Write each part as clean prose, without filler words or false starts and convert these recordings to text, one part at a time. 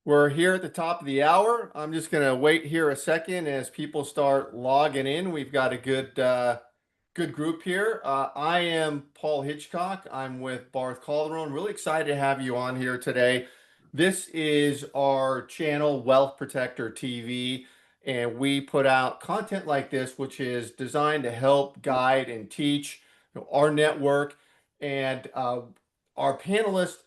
We're here at the top of the hour. I'm just going to wait here a second as people start logging in. We've got a good group here. I am Paul Hitchcock. I'm with BarthCalderon. Really excited to have you on here today. This is our channel, Wealth Protector TV, and we put out content like this, which is designed to help guide and teach our network. And our panelists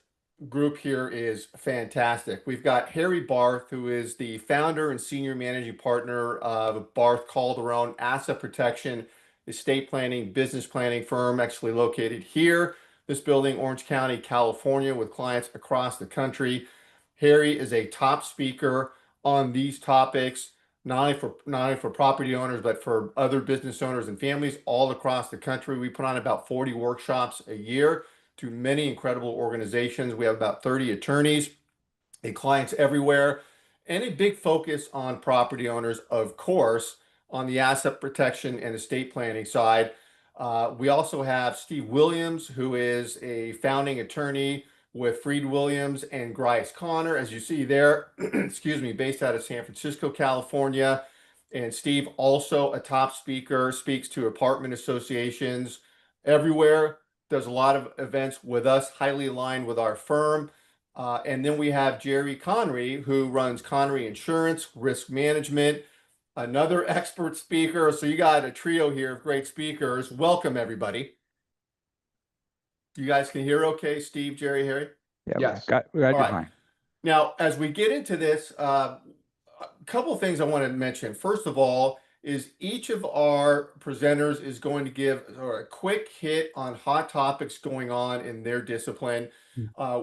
group here is fantastic. We've got Harry Barth, who is the founder and senior managing partner of BarthCalderon Asset Protection, estate planning, business planning firm, actually located here, this building, Orange County, California, with clients across the country. Harry is a top speaker on these topics, not only for property owners, but for other business owners and families all across the country. We put on about 40 workshops a year to many incredible organizations. We have about 30 attorneys and clients everywhere, and a big focus on property owners, of course, on the asset protection and estate planning side. We also have Steve Williams, who is a founding attorney with Freed Williams and Grice-Connor, as you see there, excuse me, based out of San Francisco, California. And Steve, also a top speaker, speaks to apartment associations everywhere, does a lot of events with us, highly aligned with our firm. And then we have Jerry Conrey, who runs Conrey Insurance, risk management, another expert speaker. So you got a trio here of great speakers. Welcome, everybody. You guys can hear okay, Steve, Jerry, Harry? Yeah, Yes. we got All you right. fine. Now, as we get into this, a couple of things I want to mention. First of all, is each of our presenters is going to give a quick hit on hot topics going on in their discipline.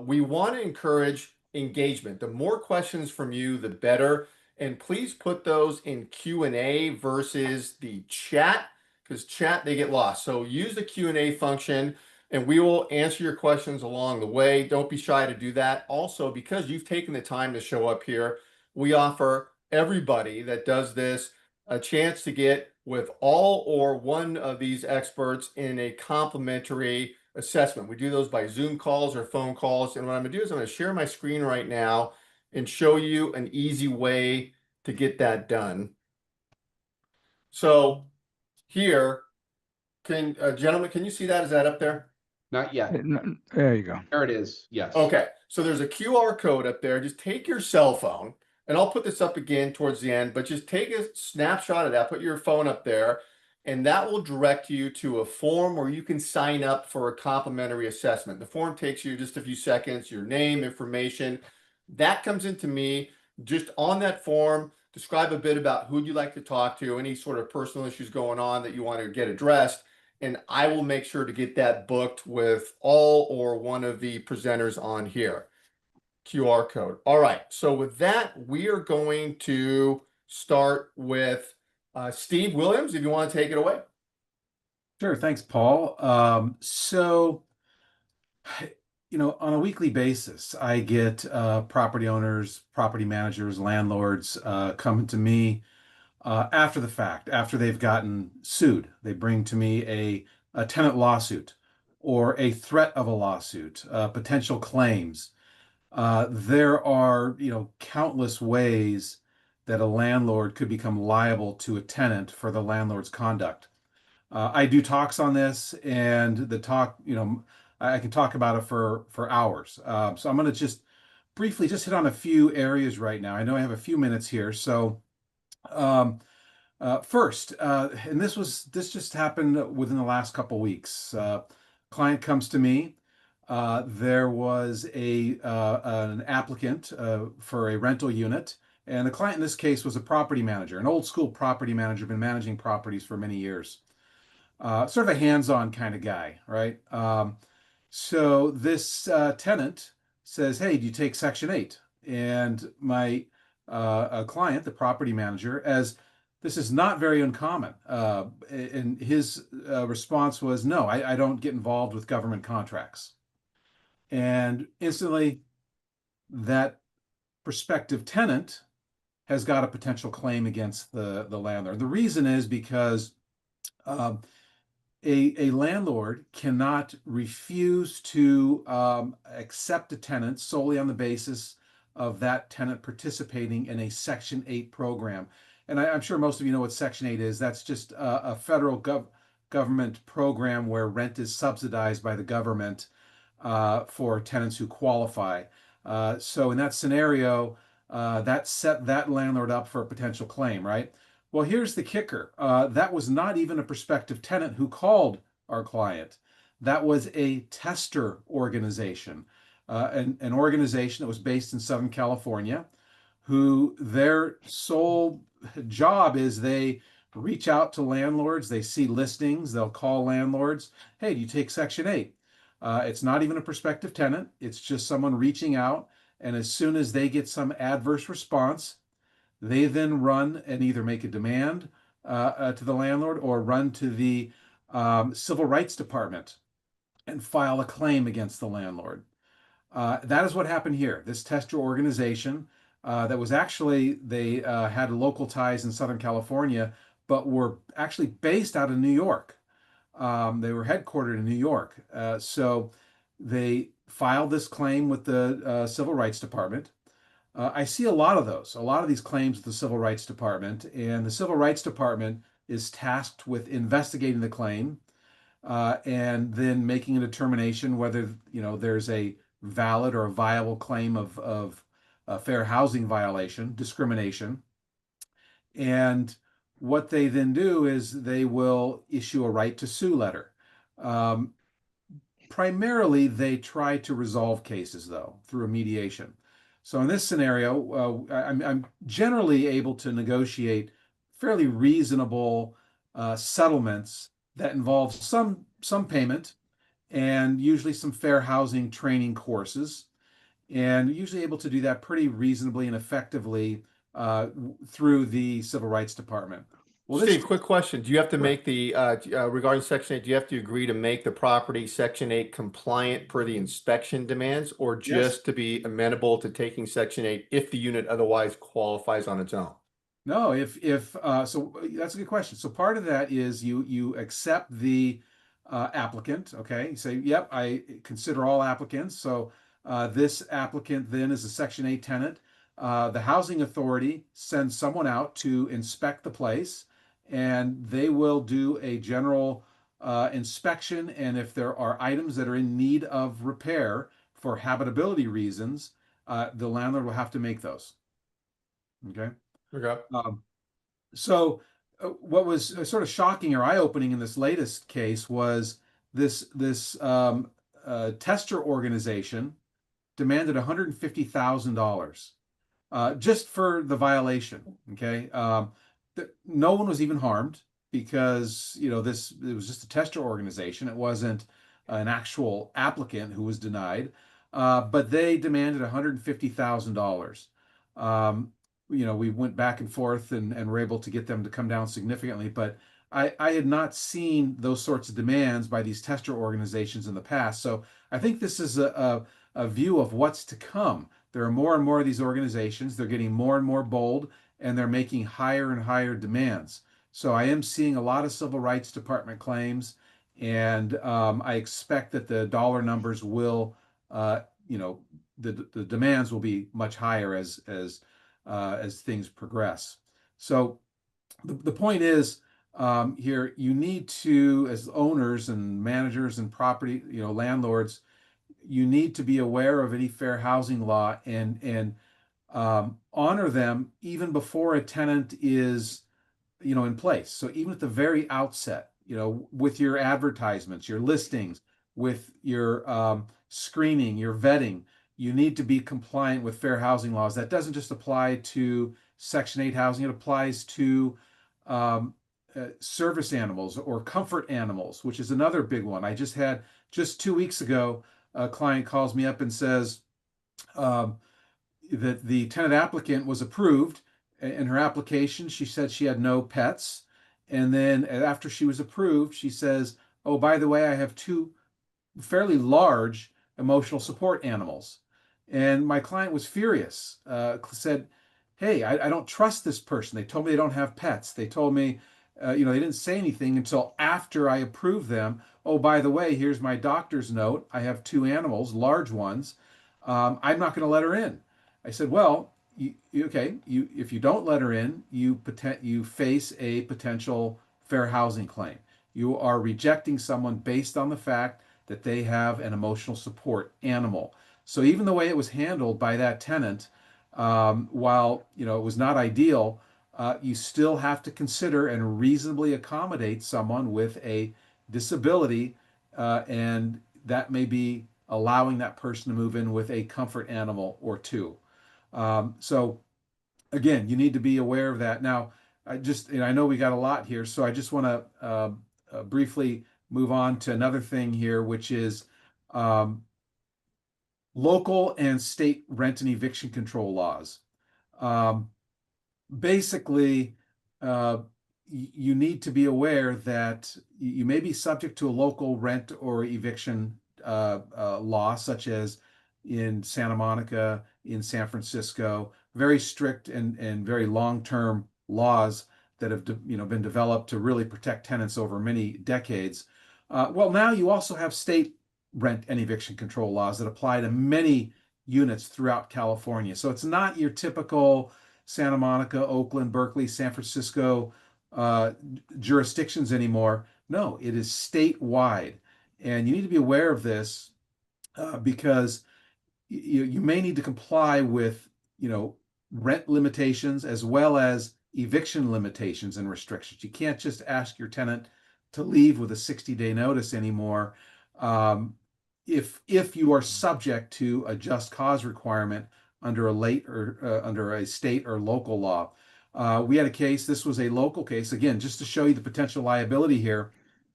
We want to encourage engagement. The more questions from you, the better. And please put those in Q&A versus the chat, because chat, they get lost. So use the Q&A function, and we will answer your questions along the way. Don't be shy to do that. Also, because you've taken the time to show up here, we offer everybody that does this a chance to get with all or one of these experts in a complimentary assessment. We do those by Zoom calls or phone calls. And what I'm going to do is I'm going to share my screen right now and show you an easy way to get that done. So here, gentlemen, can you see that? Is that up there? Not yet. There you go. There it is. Yes. Okay, so there's a QR code up there. Just take your cell phone, and I'll put this up again towards the end, but just take a snapshot of that, put your phone up there, and that will direct you to a form where you can sign up for a complimentary assessment. The form takes you just a few seconds, your name, information. That comes into me. Just on that form, describe a bit about who you'd like to talk to, any sort of personal issues going on that you want to get addressed, and I will make sure to get that booked with all or one of the presenters on here. QR code. All right, so with that, we are going to start with Steve Williams, if you want to take it away. Sure, thanks, Paul. On a weekly basis, I get property owners, property managers, landlords coming to me after the fact, after they've gotten sued. They bring to me a tenant lawsuit or a threat of a lawsuit, potential claims. There are, countless ways that a landlord could become liable to a tenant for the landlord's conduct. I do talks on this, and the talk, I can talk about it for hours. So I'm going to just briefly hit on a few areas right now. I know I have a few minutes here. So first, and this just happened within the last couple weeks. Client comes to me. There was an applicant for a rental unit, and the client in this case was a property manager, an old school property manager, been managing properties for many years. Sort of a hands-on kind of guy, right? So this tenant says, "Hey, do you take Section 8?" And my client, the property manager, as this is not very uncommon, and his response was, "No, I don't get involved with government contracts." And instantly, that prospective tenant has got a potential claim against the landlord. The reason is because a landlord cannot refuse to accept a tenant solely on the basis of that tenant participating in a Section 8 program. And I'm sure most of you know what Section 8 is. That's just a federal government program where rent is subsidized by the government for tenants who qualify. So in that scenario, that set that landlord up for a potential claim, right? Well, here's the kicker. That was not even a prospective tenant who called our client. That was a tester organization, an organization that was based in Southern California, who their sole job is they reach out to landlords, they see listings, they'll call landlords, hey, do you take Section 8? It's not even a prospective tenant, it's just someone reaching out. And as soon as they get some adverse response, they then run and either make a demand to the landlord or run to the civil rights department and file a claim against the landlord. That is what happened here. This tester organization that was actually, they had local ties in Southern California, but were actually based out of New York. They were headquartered in New York. So they filed this claim with the Civil Rights Department. I see a lot of those, a lot of these claims with the Civil Rights Department, and the Civil Rights Department is tasked with investigating the claim and then making a determination whether there's a valid or a viable claim of fair housing violation, discrimination. And what they then do is they will issue a right to sue letter. Um, Primarily, they try to resolve cases, though, through a mediation. So in this scenario, I'm generally able to negotiate fairly reasonable settlements that involve some payment and usually some fair housing training courses, and usually able to do that pretty reasonably and effectively through the Civil Rights Department. Well, this Steve, quick question. Do you have to sure. make the, regarding Section 8, do you have to agree to make the property Section 8 compliant per the inspection demands, or Yes. just to be amenable to taking Section 8 if the unit otherwise qualifies on its own? No, if so that's a good question. So part of that is you accept the applicant, okay? You say, yep, I consider all applicants. So this applicant then is a Section 8 tenant. The housing authority sends someone out to inspect the place, and they will do a general inspection. And if there are items that are in need of repair for habitability reasons, the landlord will have to make those. Okay. Okay. Um, so what was sort of shocking or eye-opening in this latest case was this tester organization demanded $150,000 just for the violation. Okay, no one was even harmed because this it was just a tester organization. It wasn't an actual applicant who was denied, but they demanded $150,000. Um, we went back and forth and were able to get them to come down significantly, but I had not seen those sorts of demands by these tester organizations in the past. So I think this is a view of what's to come. There are more and more of these organizations. They're getting more and more bold, and they're making higher and higher demands. So I am seeing a lot of Civil Rights Department claims, and I expect that the dollar numbers will, the demands will be much higher as things progress. So the point is here, you need to, as owners and managers and property, landlords, you need to be aware of any fair housing law and honor them even before a tenant is in place. So even at the very outset, with your advertisements, your listings, with your screening, your vetting, you need to be compliant with fair housing laws. That doesn't just apply to Section 8 housing, it applies to um, service animals or comfort animals, which is another big one. I just 2 weeks ago, a client calls me up and says um, that the tenant applicant was approved. In her application, she said she had no pets. And then after she was approved, she says, oh, by the way, I have two fairly large emotional support animals. And my client was furious, said, hey, I don't trust this person. They told me they don't have pets. They told me, they didn't say anything until after I approved them. Oh, by the way, here's my doctor's note. I have two animals, large ones. I'm not going to let her in. I said, well, okay, if you don't let her in, you face a potential fair housing claim. You are rejecting someone based on the fact that they have an emotional support animal. So even the way it was handled by that tenant, while it was not ideal, you still have to consider and reasonably accommodate someone with a disability, and that may be allowing that person to move in with a comfort animal or two. So again, you need to be aware of that. Now, I know we got a lot here, so I just want to briefly move on to another thing here, which is um, local and state rent and eviction control laws. Um, Basically, uh, you need to be aware that you may be subject to a local rent or eviction law, such as in Santa Monica, in San Francisco, very strict and very long-term laws that have been developed to really protect tenants over many decades. Well, now you also have state rent and eviction control laws that apply to many units throughout California. So it's not your typical Santa Monica, Oakland, Berkeley, San Francisco uh, jurisdictions anymore. No, it is statewide. And you need to be aware of this because you may need to comply with, rent limitations as well as eviction limitations and restrictions. You can't just ask your tenant to leave with a 60-day notice anymore. Um, if you are subject to a just cause requirement under under a state or local law. We had a case. This was a local case. Again, just to show you the potential liability here.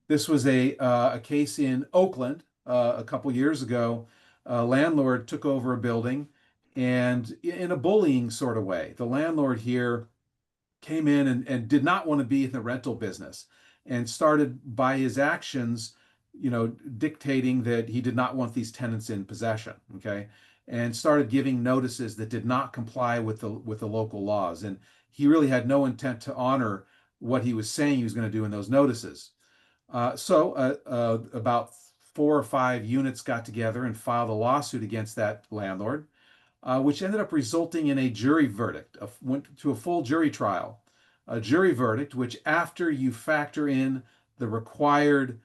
This was a case in Oakland a couple years ago. A landlord took over a building, and in a bullying sort of way, the landlord here came in and did not want to be in the rental business and started by his actions, dictating that he did not want these tenants in possession. Okay. And started giving notices that did not comply with the local laws. And he really had no intent to honor what he was saying he was going to do in those notices. So about 4 or 5 units got together and filed a lawsuit against that landlord, which ended up resulting in a jury verdict, went to a full jury trial. A jury verdict, which after you factor in the required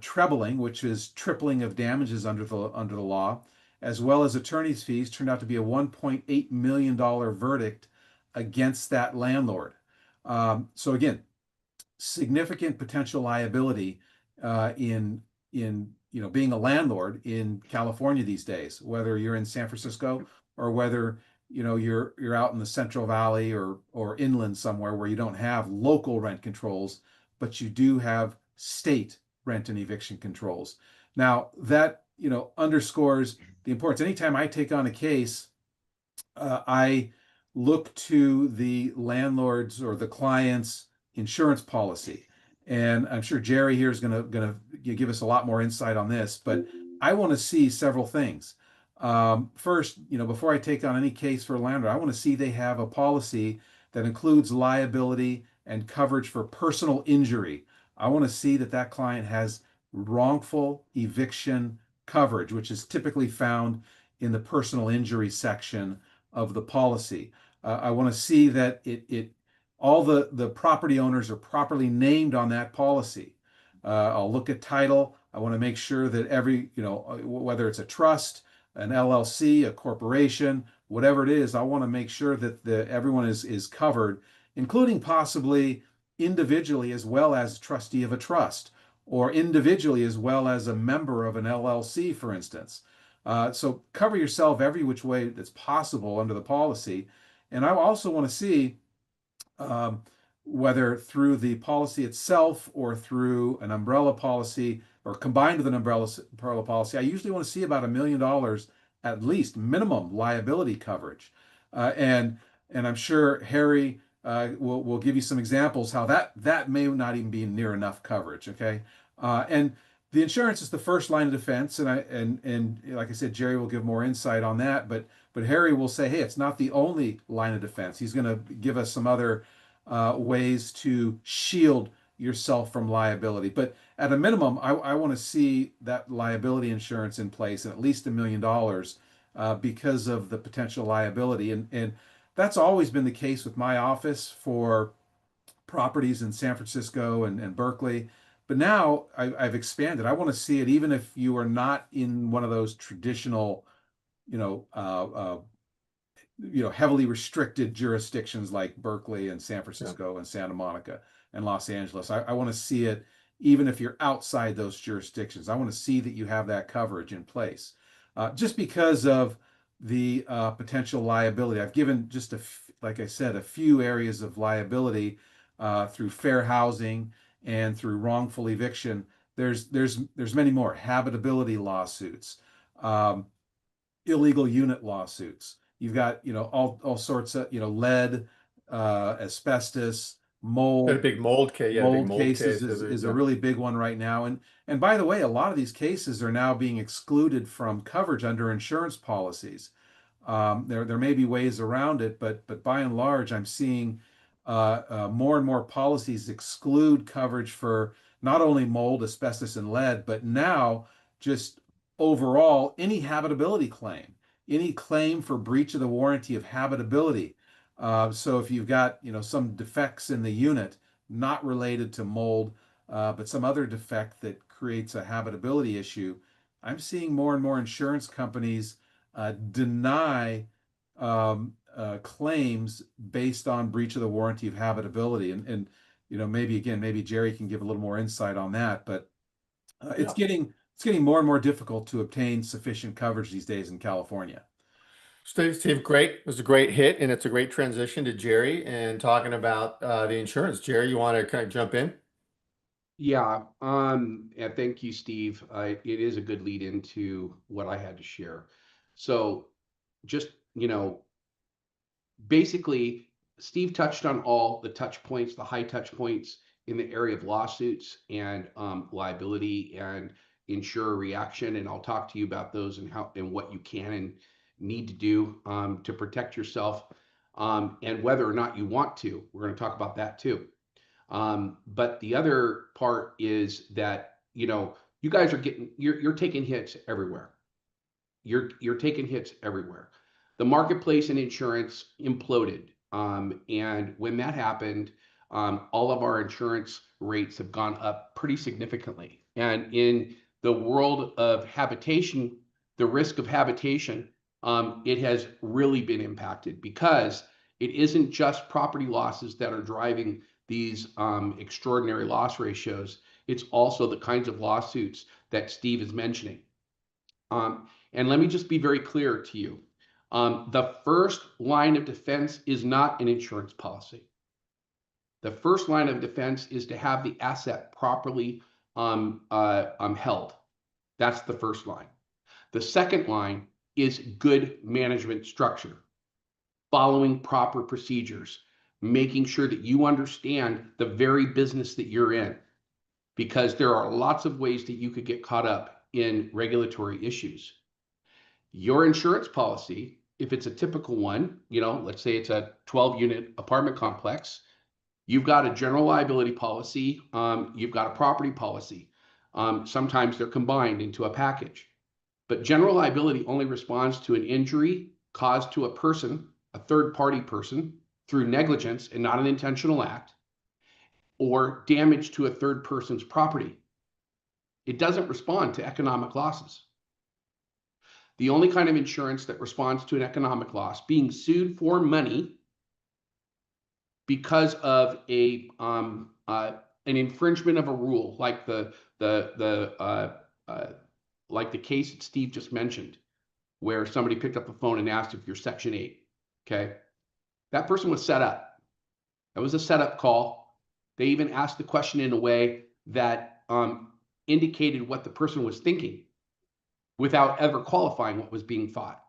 trebling, which is tripling of damages under the law, as well as attorney's fees, turned out to be a $1.8 million verdict against that landlord. So again, significant potential liability in being a landlord in California these days, whether you're in San Francisco or whether you're out in the Central Valley or inland somewhere where you don't have local rent controls, but you do have state rent and eviction controls. Now that underscores the importance. Anytime I take on a case, I look to the landlord's or the client's insurance policy. And I'm sure Jerry here is gonna give us a lot more insight on this, but I want to see several things. First, before I take on any case for a landlord, I want to see they have a policy that includes liability and coverage for personal injury. I want to see that that client has wrongful eviction coverage, which is typically found in the personal injury section of the policy. I want to see that all the property owners are properly named on that policy. I'll look at title. I want to make sure that whether it's a trust, an LLC, a corporation, whatever it is, I want to make sure that everyone is covered, including possibly individually as well as trustee of a trust, or individually as well as a member of an LLC, for instance. So cover yourself every which way that's possible under the policy. And I also want to see um, whether through the policy itself or through an umbrella policy or combined with an umbrella policy, I usually want to see about $1 million at least minimum liability coverage. And I'm sure Harry will give you some examples how that may not even be near enough coverage. Okay. And the insurance is the first line of defense, and like I said, Jerry will give more insight on that. But Harry will say, hey, it's not the only line of defense. He's going to give us some other ways to shield yourself from liability. But at a minimum, I want to see that liability insurance in place and at least $1 million because of the potential liability. And that's always been the case with my office for properties in San Francisco and Berkeley. But now I've expanded. I want to see it even if you are not in one of those traditional, you know, heavily restricted jurisdictions like Berkeley and San Yeah. Francisco and Santa Monica and Los Angeles. I want to see it even if you're outside those jurisdictions. I want to see that you have that coverage in place, just because of the potential liability. I've given just like I said, a few areas of liability through fair housing and through wrongful eviction. There's many more habitability lawsuits. Um, Illegal unit lawsuits. You've got, all sorts of, lead, asbestos, Got a mold. big mold case. Yeah, big Mold mold cases case. is a Yeah. really big one right now. And by the way, a lot of these cases are now being excluded from coverage under insurance policies. There may be ways around it, but by and large, I'm seeing more and more policies exclude coverage for not only mold, asbestos, and lead, but now just overall any claim for breach of the warranty of habitability. So if you've got some defects in the unit not related to mold, but some other defect that creates a habitability issue, I'm seeing more and more insurance companies deny claims based on breach of the warranty of habitability. And maybe Jerry can give a little more insight on that. But Yeah. it's getting more and more difficult to obtain sufficient coverage these days in California. Steve, great. It was a great hit, and it's a great transition to Jerry and talking about the insurance. Jerry, you want to kind of jump in? Yeah, and thank you, Steve. It is a good lead into what I had to share. So, just, basically, Steve touched on all the touch points, the high touch points in the area of lawsuits and liability and insurer reaction. And I'll talk to you about those and how and what you can and need to do to protect yourself, and whether or not you want to. We're going to talk about that too. But the other part is that, you guys are you're taking hits everywhere. You're taking hits everywhere. The marketplace in insurance imploded. And when that happened, all of our insurance rates have gone up pretty significantly. And in the world of habitation, the risk of habitation, it has really been impacted because it isn't just property losses that are driving these extraordinary loss ratios. It's also the kinds of lawsuits that Steve is mentioning. And let me just be very clear to you. The first line of defense is not an insurance policy. The first line of defense is to have the asset properly held. That's the first line. The second line is good management structure, following proper procedures, making sure that you understand the very business that you're in, because there are lots of ways that you could get caught up in regulatory issues. Your insurance policy, if it's a typical one, let's say it's a 12-unit apartment complex, you've got a general liability policy, you've got a property policy. Sometimes they're combined into a package. But general liability only responds to an injury caused to a person, a third-party person, through negligence and not an intentional act, or damage to a third person's property. It doesn't respond to economic losses. The only kind of insurance that responds to an economic loss, being sued for money because of an infringement of a rule, like like the case that Steve just mentioned, where somebody picked up the phone and asked if you're Section 8. Okay, that person was set up. That was a setup call. They even asked the question in a way that indicated what the person was thinking, without ever qualifying what was being thought.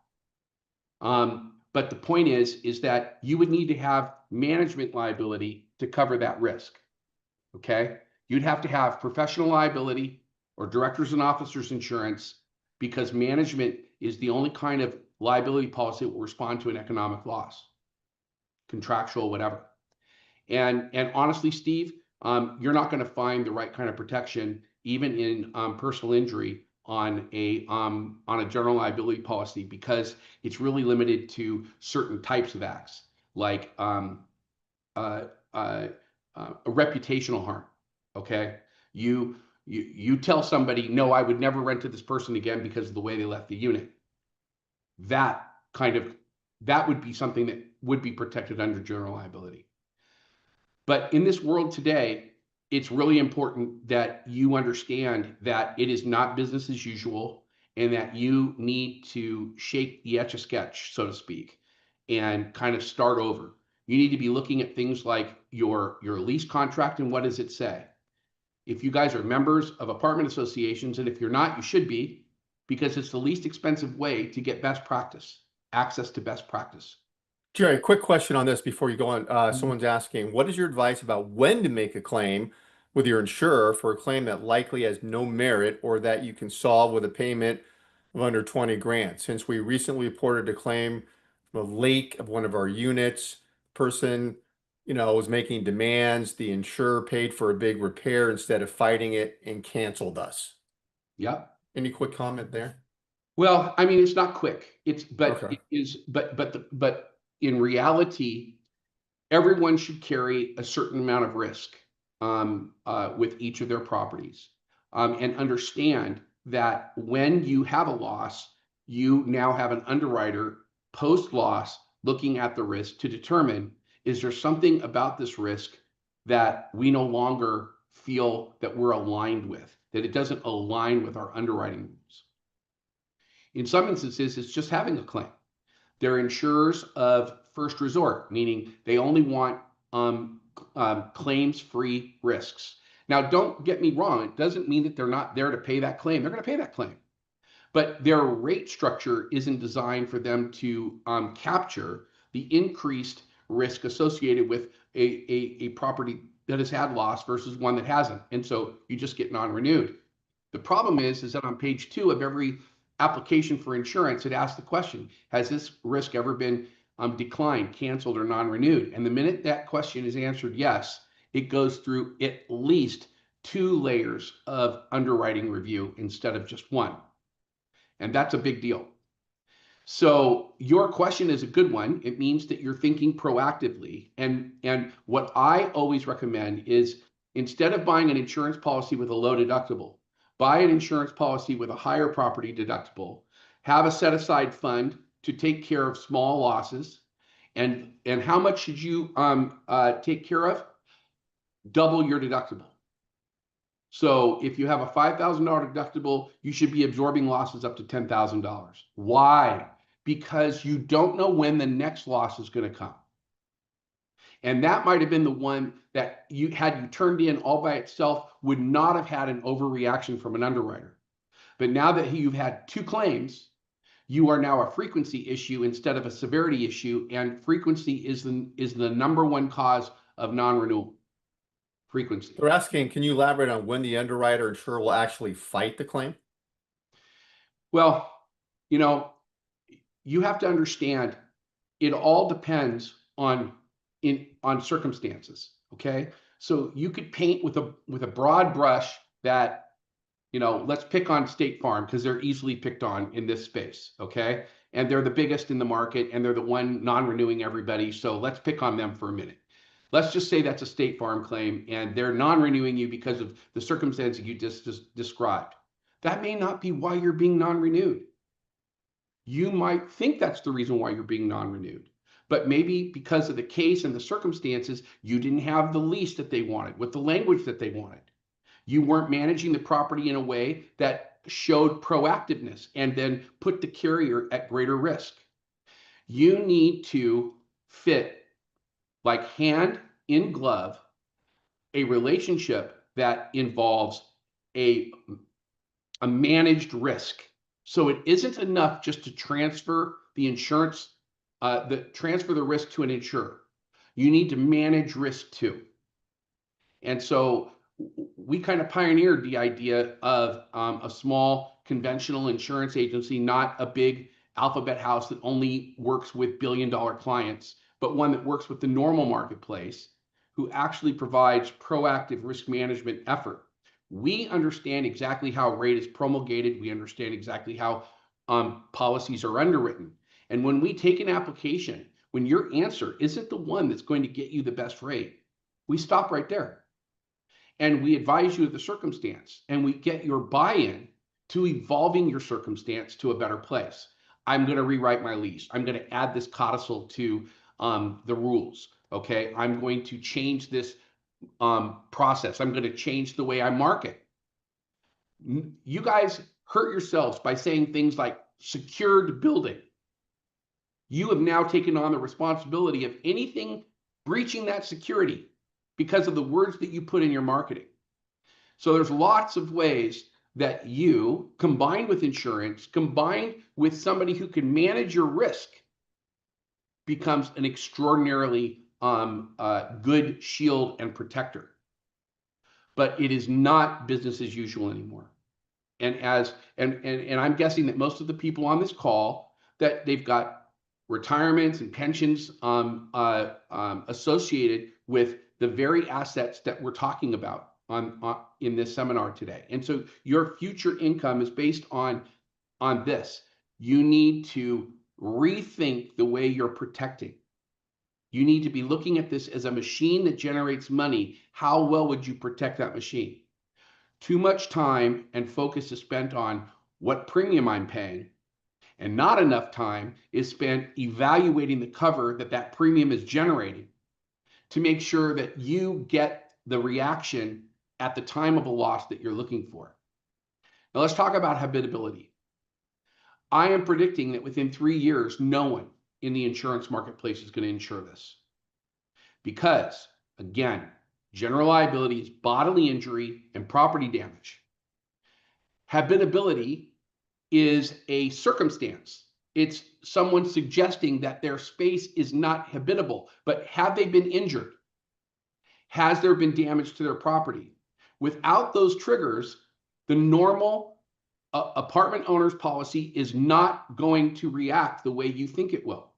But the point is that you would need to have management liability to cover that risk. Okay, you'd have to have professional liability or directors and officers insurance, because management is the only kind of liability policy that will respond to an economic loss, contractual, whatever. And honestly, Steve, you're not going to find the right kind of protection, even in personal injury, on a general liability policy because it's really limited to certain types of acts, like a reputational harm. Okay, you tell somebody, no, I would never rent to this person again because of the way they left the unit. That would be something that would be protected under general liability. But in this world today, it's really important that you understand that it is not business as usual and that you need to shake the Etch-a-Sketch, so to speak, and kind of start over. You need to be looking at things like your lease contract and what does it say. If you guys are members of apartment associations, and if you're not, you should be, because it's the least expensive way to get best practice, access to best practice. Jerry, quick question on this before you go on. Someone's asking, what is your advice about when to make a claim with your insurer for a claim that likely has no merit or that you can solve with a payment of under 20 grand? Since we recently reported a claim from a leak of one of our units, person, was making demands. The insurer paid for a big repair instead of fighting it and canceled us. Yep. Any quick comment there? Well, I mean, it's not quick. But Okay. it is, but in reality, everyone should carry a certain amount of risk with each of their properties, and understand that when you have a loss, you now have an underwriter post-loss looking at the risk to determine, is there something about this risk that we no longer feel that we're aligned with, that it doesn't align with our underwriting rules. In some instances, it's just having a claim. They're insurers of first resort, meaning they only want claims-free risks. Now, don't get me wrong. It doesn't mean that they're not there to pay that claim. They're going to pay that claim. But their rate structure isn't designed for them to capture the increased risk associated with a property that has had loss versus one that hasn't. And so you just get non-renewed. The problem is that on page 2 of every application for insurance, it asks the question, has this risk ever been declined, canceled, or non-renewed? And the minute that question is answered yes, it goes through at least 2 layers of underwriting review instead of just one. And that's a big deal. So your question is a good one. It means that you're thinking proactively. And what I always recommend is, instead of buying an insurance policy with a low deductible, buy an insurance policy with a higher property deductible, have a set aside fund to take care of small losses. And how much should you take care of? Double your deductible. So if you have a $5,000 deductible, you should be absorbing losses up to $10,000. Why? Because you don't know when the next loss is going to come. And that might have been the one that you turned in all by itself would not have had an overreaction from an underwriter. But now that you've had 2 claims, you are now a frequency issue instead of a severity issue. And frequency is the number one cause of non-renewal. Frequency. They're asking, can you elaborate on when the underwriter insurer will actually fight the claim? Well, you have to understand, it all depends on circumstances. Okay, so you could paint with a broad brush that, let's pick on State Farm because they're easily picked on in this space. Okay, and they're the biggest in the market and they're the one non-renewing everybody. So let's pick on them for a minute. Let's just say that's a State Farm claim and they're non-renewing you because of the circumstance you just described. That may not be why you're being non-renewed. You might think that's the reason why you're being non-renewed, but maybe because of the case and the circumstances, you didn't have the lease that they wanted with the language that they wanted. You weren't managing the property in a way that showed proactiveness and then put the carrier at greater risk. You need to fit, like hand in glove, a relationship that involves a managed risk. So it isn't enough just to transfer the insurance, transfer the risk to an insurer. You need to manage risk too. And so we kind of pioneered the idea of a small conventional insurance agency, not a big alphabet house that only works with billion-dollar clients, but one that works with the normal marketplace, who actually provides proactive risk management effort. We understand exactly how rate is promulgated. We understand exactly how policies are underwritten. And when we take an application, when your answer isn't the one that's going to get you the best rate, we stop right there. And we advise you of the circumstance, and we get your buy-in to evolving your circumstance to a better place. I'm going to rewrite my lease. I'm going to add this codicil to the rules. Okay. I'm going to change this process. I'm going to change the way I market. You guys hurt yourselves by saying things like secured building. You have now taken on the responsibility of anything breaching that security because of the words that you put in your marketing. So there's lots of ways that you, combined with insurance, combined with somebody who can manage your risk, becomes an extraordinarily good shield and protector. But it is not business as usual anymore. And I'm guessing that most of the people on this call, that they've got retirements and pensions associated with the very assets that we're talking about in this seminar today. And so your future income is based on this. You need to rethink the way you're protecting. You need to be looking at this as a machine that generates money. How well would you protect that machine? Too much time and focus is spent on what premium I'm paying, and not enough time is spent evaluating the cover that premium is generating to make sure that you get the reaction at the time of a loss that you're looking for. Now let's talk about habitability. I am predicting that within 3 years, no one in the insurance marketplace is going to insure this. Because, again, general liability is bodily injury and property damage. Habitability is a circumstance. It's someone suggesting that their space is not habitable, but have they been injured? Has there been damage to their property? Without those triggers, the normal apartment owner's policy is not going to react the way you think it will.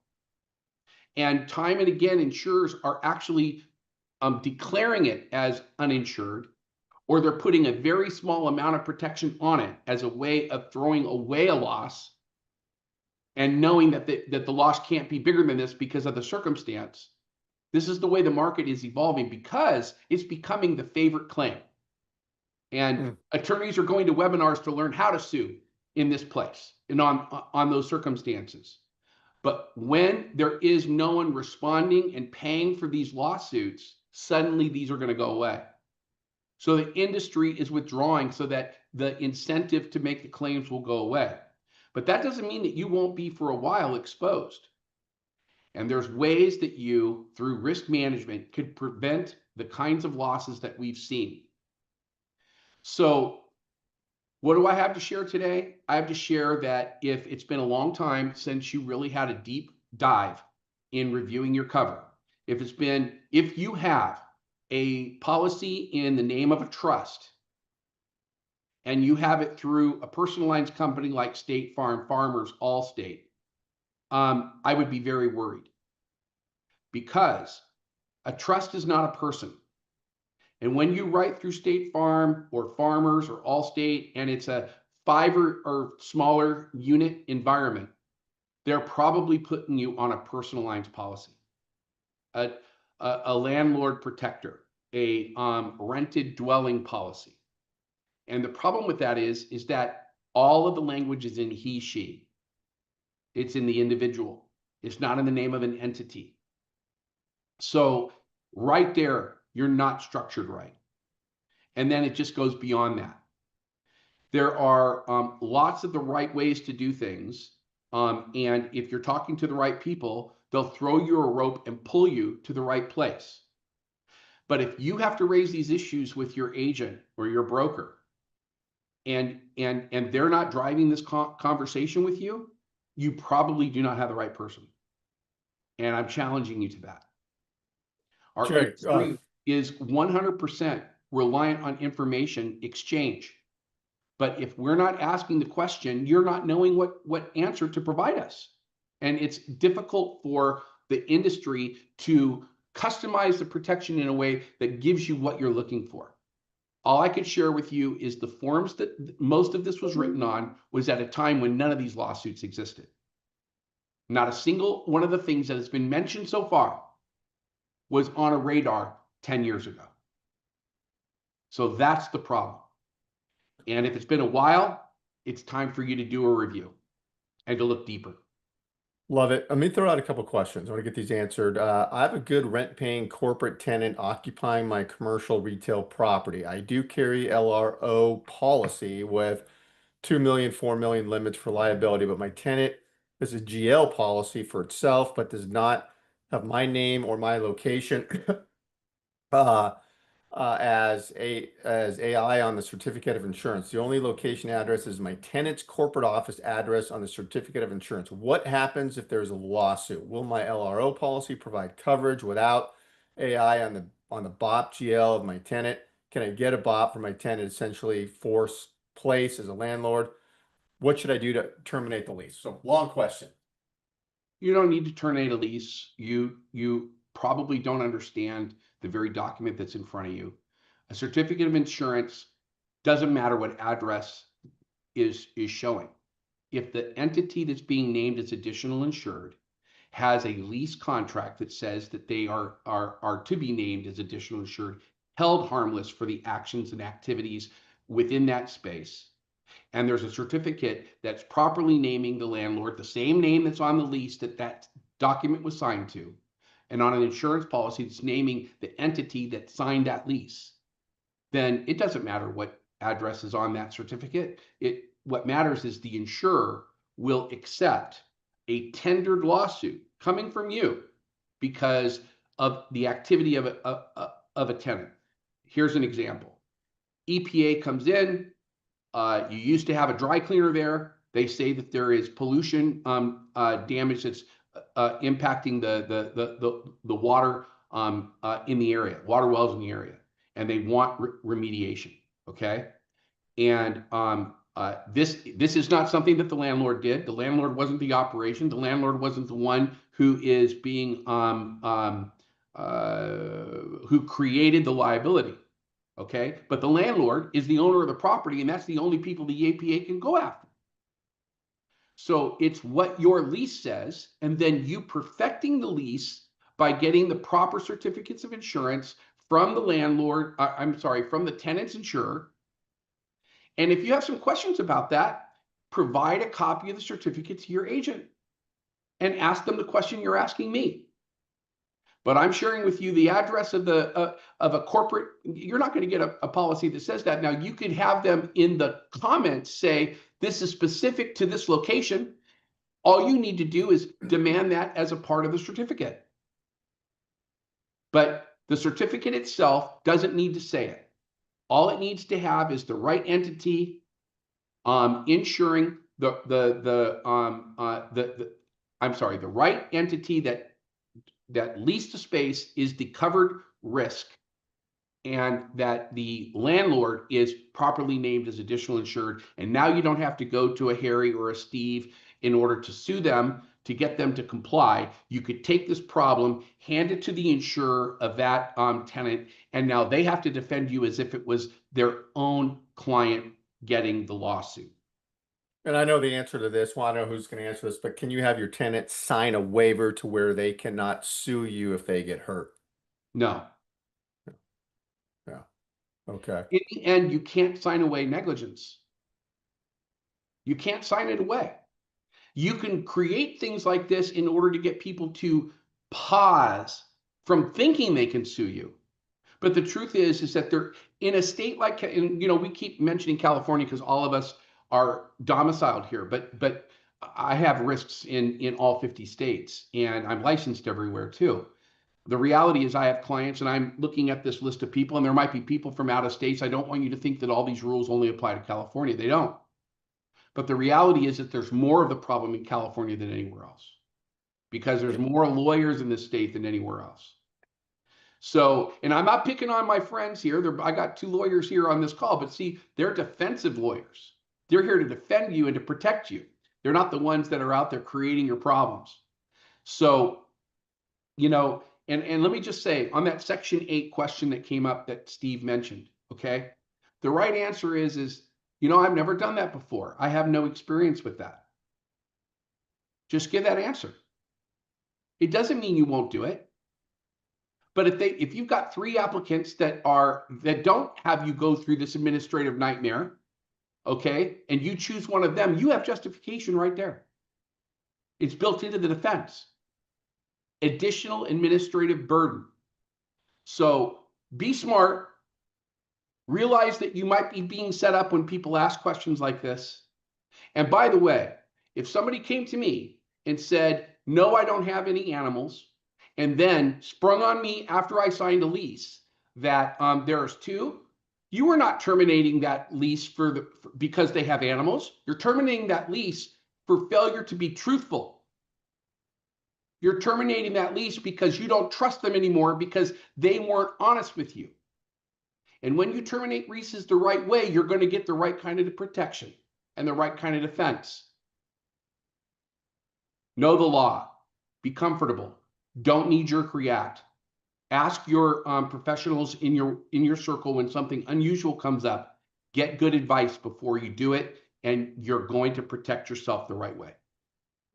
And time and again, insurers are actually declaring it as uninsured, or they're putting a very small amount of protection on it as a way of throwing away a loss and knowing that the loss can't be bigger than this because of the circumstance. This is the way the market is evolving because it's becoming the favorite claim. And attorneys are going to webinars to learn how to sue in this place and on those circumstances. But when there is no one responding and paying for these lawsuits, suddenly these are going to go away. So the industry is withdrawing so that the incentive to make the claims will go away. But that doesn't mean that you won't be for a while exposed. And there's ways that you, through risk management, could prevent the kinds of losses that we've seen. So what do I have to share today? I have to share that if it's been a long time since you really had a deep dive in reviewing your cover, if you have a policy in the name of a trust and you have it through a personal lines company like State Farm, Farmers, Allstate, I would be very worried because a trust is not a person. And when you write through State Farm or Farmers or Allstate and it's a 5 or smaller unit environment, they're probably putting you on a personal lines policy, a landlord protector, a rented dwelling policy. And the problem with that is that all of the language is in he, she. It's in the individual. It's not in the name of an entity. So right there, you're not structured right. And then it just goes beyond that. There are lots of the right ways to do things. And if you're talking to the right people, they'll throw you a rope and pull you to the right place. But if you have to raise these issues with your agent or your broker, and they're not driving this conversation with you, you probably do not have the right person. And I'm challenging you to that. Our industry is 100% reliant on information exchange. But if we're not asking the question, you're not knowing what answer to provide us. And it's difficult for the industry to customize the protection in a way that gives you what you're looking for. All I could share with you is the forms that most of this was written on was at a time when none of these lawsuits existed. Not a single one of the things that has been mentioned so far was on a radar 10 years ago. So that's the problem. And if it's been a while, it's time for you to do a review and to look deeper. Love it. Let me throw out a couple questions. I want to get these answered. I have a good rent-paying corporate tenant occupying my commercial retail property. I do carry LRO policy with 2 million, 4 million limits for liability, but my tenant has a GL policy for itself, but does not have my name or my location uh, as AI on the certificate of insurance. The only location address is my tenant's corporate office address on the certificate of insurance. What happens if there's a lawsuit? Will my LRO policy provide coverage without AI on the BOP GL of my tenant? Can I get a BOP for my tenant, essentially force place as a landlord? What should I do to terminate the lease? So long question. You don't need to terminate a lease. You probably don't understand the very document that's in front of you. A certificate of insurance doesn't matter what address is showing. If the entity that's being named as additional insured has a lease contract that says that they are to be named as additional insured, held harmless for the actions and activities within that space, and there's a certificate that's properly naming the landlord, the same name that's on the lease that document was signed to, and on an insurance policy that's naming the entity that signed that lease, then it doesn't matter what address is on that certificate. What matters is the insurer will accept a tendered lawsuit coming from you because of the activity of a tenant. Here's an example. EPA comes in. You used to have a dry cleaner there. They say that there is pollution damage that's impacting the water in the area, water wells in the area, and they want remediation. Okay, and this is not something that the landlord did. The landlord wasn't the operation. The landlord wasn't the one who is being who created the liability. Okay, but the landlord is the owner of the property, and that's the only people the EPA can go after. So it's what your lease says, and then you perfecting the lease by getting the proper certificates of insurance from the landlord, from the tenant's insurer. And if you have some questions about that, provide a copy of the certificate to your agent and ask them the question you're asking me. But I'm sharing with you the address of a corporate. You're not going to get a policy that says that. Now, you could have them in the comments say, this is specific to this location. All you need to do is demand that as a part of the certificate. But the certificate itself doesn't need to say it. All it needs to have is the right entity insuring the right entity that leased the space is the covered risk, and that the landlord is properly named as additional insured. And now you don't have to go to a Harry or a Steve in order to sue them to get them to comply. You could take this problem, hand it to the insurer of that tenant, and now they have to defend you as if it was their own client getting the lawsuit. And I know the answer to this. Well, I don't know who's going to answer this, but can you have your tenant sign a waiver to where they cannot sue you if they get hurt? No. Yeah. Okay. In the end, you can't sign away negligence. You can't sign it away. You can create things like this in order to get people to pause from thinking they can sue you. But the truth is that they're in a state like, and we keep mentioning California because all of us are domiciled here, but I have risks in all 50 states, and I'm licensed everywhere too. The reality is I have clients, and I'm looking at this list of people, and there might be people from out of states. I don't want you to think that all these rules only apply to California. They don't. But the reality is that there's more of the problem in California than anywhere else, because there's more lawyers in this state than anywhere else. So, and I'm not picking on my friends here. I got 2 lawyers here on this call, but see, they're defensive lawyers. They're here to defend you and to protect you. They're not the ones that are out there creating your problems. So, and let me just say on that Section 8 question that came up that Steve mentioned, okay? The right answer is, you know, I've never done that before. I have no experience with that. Just give that answer. It doesn't mean you won't do it. But if you've got 3 applicants that don't have you go through this administrative nightmare, okay, and you choose one of them, you have justification right there. It's built into the defense. Additional administrative burden. So be smart. Realize that you might be being set up when people ask questions like this. And by the way, if somebody came to me and said, no, I don't have any animals, and then sprung on me after I signed a lease that there's 2, you are not terminating that lease because they have animals. You're terminating that lease for failure to be truthful. You're terminating that lease because you don't trust them anymore because they weren't honest with you. And when you terminate leases the right way, you're going to get the right kind of protection and the right kind of defense. Know the law. Be comfortable. Don't knee-jerk react. Ask your professionals in your circle when something unusual comes up. Get good advice before you do it, and you're going to protect yourself the right way.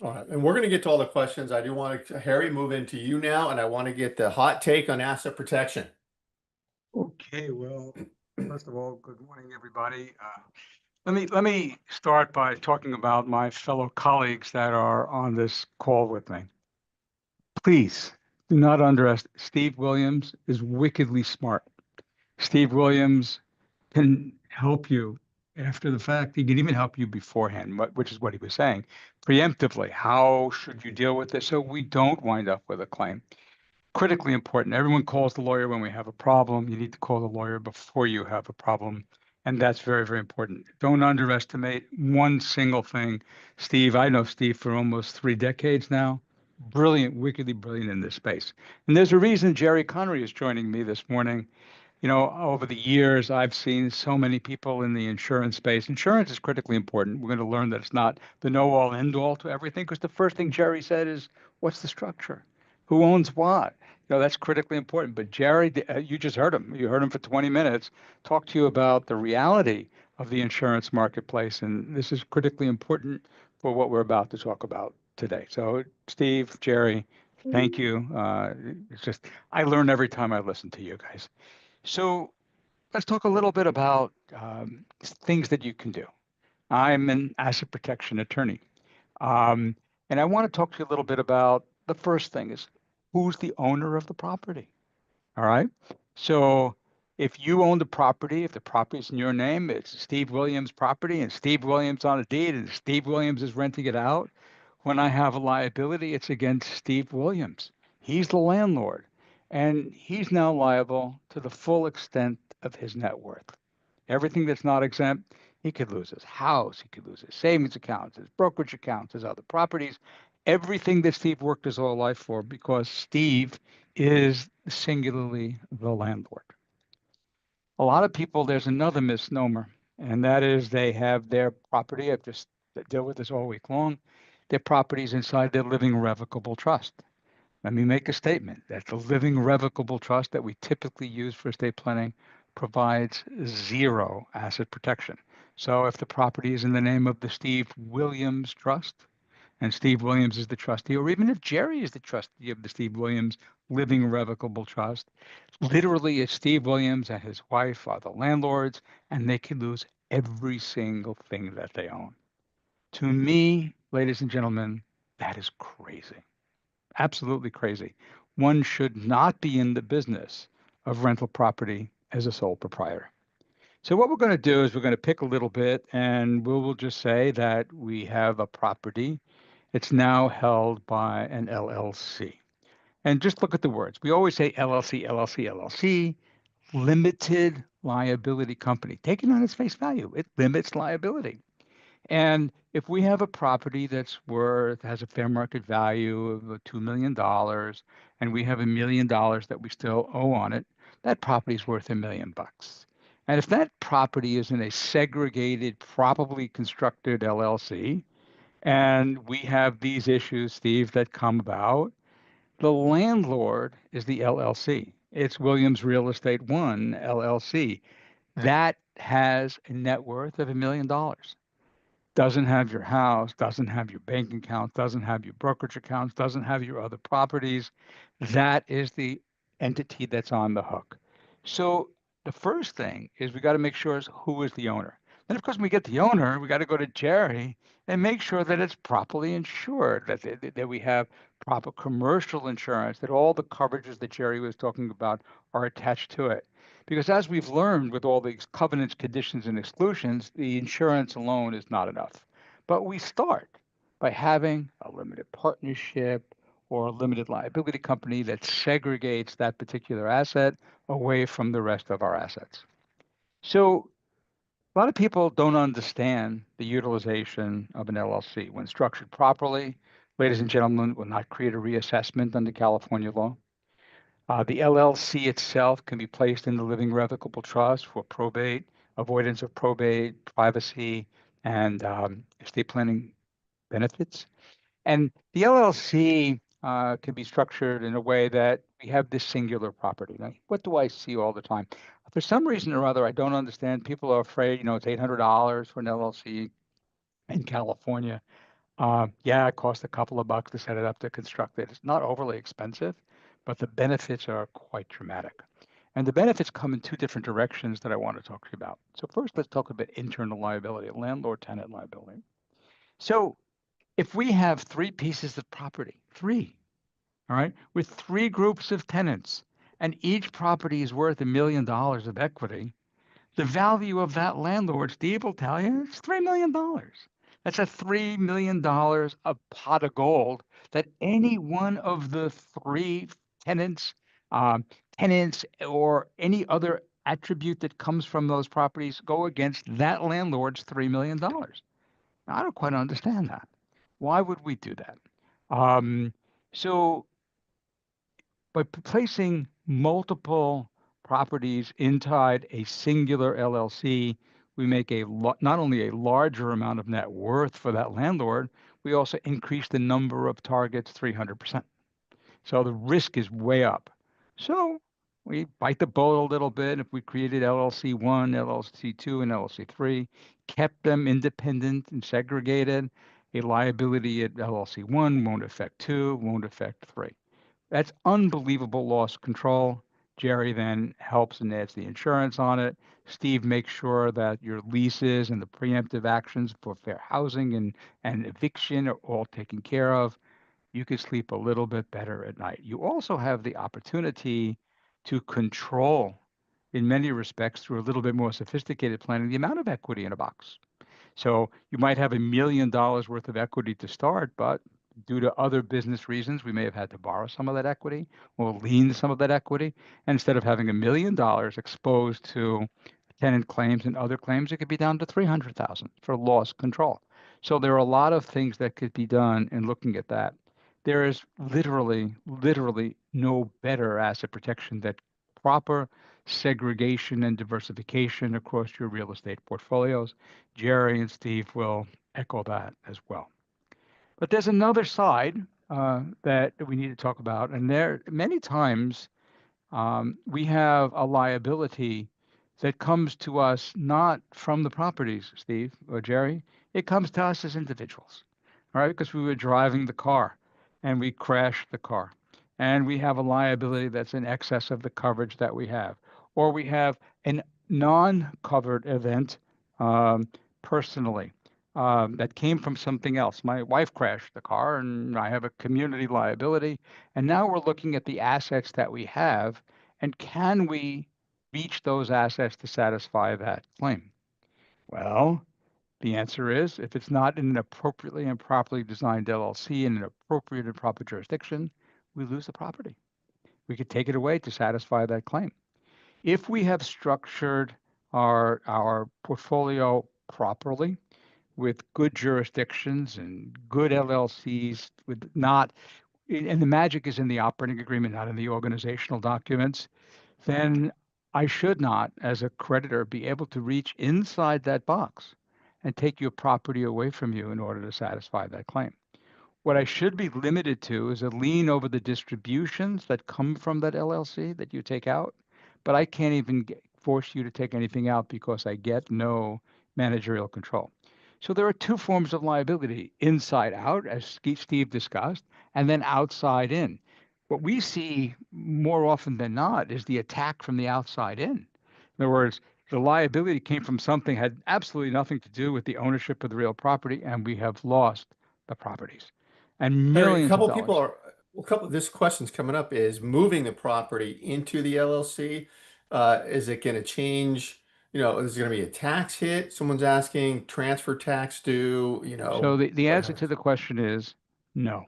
All right, and we're going to get to all the questions. I do want to, Harry, move into you now, and I want to get the hot take on asset protection. Okay, well, first of all, good morning, everybody. Let me start by talking about my fellow colleagues that are on this call with me. Please do not underestimate. Steve Williams is wickedly smart. Steve Williams can help you after the fact. He can even help you beforehand, which is what he was saying. Preemptively, how should you deal with this so we don't wind up with a claim? Critically important. Everyone calls the lawyer when we have a problem. You need to call the lawyer before you have a problem. And that's very, very important. Don't underestimate one single thing. Steve, I know Steve for almost 3 decades now. Brilliant, wickedly brilliant in this space. And there's a reason Jerry Conrey is joining me this morning. You know, over the years, I've seen so many people in the insurance space. Insurance is critically important. We're going to learn that it's not the know-all, end-all to everything, because the first thing Jerry said is, what's the structure? Who owns what? You know, that's critically important. But Jerry, you just heard him. You heard him for 20 minutes talk to you about the reality of the insurance marketplace. And this is critically important for what we're about to talk about today. So, Steve, Jerry, thank you. It's just, I learn every time I listen to you guys. So let's talk a little bit about things that you can do. I'm an asset protection attorney. And I want to talk to you a little bit about the first thing is who's the owner of the property? All right. So if you own the property, if the property is in your name, it's Steve Williams' property and Steve Williams on a deed and Steve Williams is renting it out. When I have a liability, it's against Steve Williams. He's the landlord and he's now liable to the full extent of his net worth. Everything that's not exempt, he could lose his house, he could lose his savings accounts, his brokerage accounts, his other properties, everything that Steve worked his whole life for, because Steve is singularly the landlord. A lot of people, there's another misnomer, and that is they have their property. I've just dealt with this all week long. Their properties inside their living revocable trust. Let me make a statement that the living revocable trust that we typically use for estate planning provides 0 asset protection. So if the property is in the name of the Steve Williams Trust, and Steve Williams is the trustee, or even if Jerry is the trustee of the Steve Williams Living Revocable Trust, literally it's Steve Williams and his wife are the landlords, and they can lose every single thing that they own. To me, ladies and gentlemen, that is crazy. Absolutely crazy. One should not be in the business of rental property as a sole proprietor. So what we're going to do is we're going to pick a little bit and we'll just say that we have a property. It's now held by an LLC. And just look at the words. We always say LLC, LLC, LLC, limited liability company. Take it on its face value. It limits liability. And if we have a property that's has a fair market value of $2 million, and we have $1 million that we still owe on it, that property is worth $1 million. And if that property is in a segregated, properly constructed LLC, and we have these issues, Steve, that come about, the landlord is the LLC. It's Williams Real Estate One LLC. that has a net worth of $1 million. Doesn't have your house, doesn't have your bank account, doesn't have your brokerage accounts, doesn't have your other properties. That is the entity that's on the hook. So the first thing is we got to make sure is who is the owner. Then, of course, when we get the owner, we got to go to Jerry and make sure that it's properly insured, that we have proper commercial insurance, that all the coverages that Jerry was talking about are attached to it. Because as we've learned with all these covenants, conditions, and exclusions, the insurance alone is not enough. But we start by having a limited partnership or a limited liability company that segregates that particular asset away from the rest of our assets. So a lot of people don't understand the utilization of an LLC. When structured properly, ladies and gentlemen, will not create a reassessment under California law. The LLC itself can be placed in the living revocable trust for probate, avoidance of probate, privacy, and estate planning benefits. And the LLC can be structured in a way that we have this singular property. Now, what do I see all the time? For some reason or other, I don't understand. People are afraid, it's $800 for an LLC in California. Yeah, it costs a couple of bucks to set it up, to construct it. It's not overly expensive, but the benefits are quite dramatic. And the benefits come in two different directions that I want to talk to you about. So first, let's talk about internal liability, landlord-tenant liability. So if we have three pieces of property, all right, with three groups of tenants, and each property is worth $1 million of equity, the value of that landlord, Steve will tell you, it's $3 million. That's a $3 million a pot of gold that any one of the three tenants, um, tenants, or any other attribute that comes from those properties go against that landlord's $3 million. Now, I don't quite understand that. Why would we do that? So by placing multiple properties inside a singular LLC, we make not only a larger amount of net worth for that landlord, we also increase the number of targets 300%. So the risk is way up. So we bite the bullet a little bit. If we created LLC 1, LLC 2, and LLC 3, kept them independent and segregated, a liability at LLC 1 won't affect 2, won't affect 3. That's unbelievable loss control. Jerry then helps and adds the insurance on it. Steve makes sure that your leases and the preemptive actions for fair housing and eviction are all taken care of. You can sleep a little bit better at night. You also have the opportunity to control, in many respects, through a little bit more sophisticated planning, the amount of equity in a box. So you might have $1 million worth of equity to start, but due to other business reasons, we may have had to borrow some of that equity or lien some of that equity. And instead of having $1 million exposed to tenant claims and other claims, it could be down to $300,000 for loss control. So there are a lot of things that could be done in looking at that. There is literally no better asset protection than proper segregation and diversification across your real estate portfolios. Jerry and Steve will echo that as well. But there's another side that we need to talk about, and there many times we have a liability that comes to us not from the properties, Steve or Jerry. It comes to us as individuals, all right? Because we were driving the car and we crashed the car, and we have a liability that's in excess of the coverage that we have, or we have a non-covered event personally that came from something else. My wife crashed the car, and I have a community liability. And now we're looking at the assets that we have, and can we reach those assets to satisfy that claim? Well, the answer is if it's not in an appropriately and properly designed LLC in an appropriate and proper jurisdiction, we lose the property. We could take it away to satisfy that claim. If we have structured our portfolio properly, with good jurisdictions and good LLCs, with not, and the magic is in the operating agreement, not in the organizational documents, then I should not, as a creditor, be able to reach inside that box and take your property away from you in order to satisfy that claim. What I should be limited to is a lien over the distributions that come from that LLC that you take out, but I can't even force you to take anything out because I get no managerial control. So there are two forms of liability, inside out, as Steve discussed, and then outside in. What we see more often than not is the attack from the outside in. In other words, the liability came from something had absolutely nothing to do with the ownership of the real property, and we have lost the properties and Harry, a millions of couple people dollars. are, a couple, this question's coming up is moving the property into the LLC. Is it going to change, is it going to be a tax hit? Someone's asking transfer tax due, So the what answer happens? to the question is no.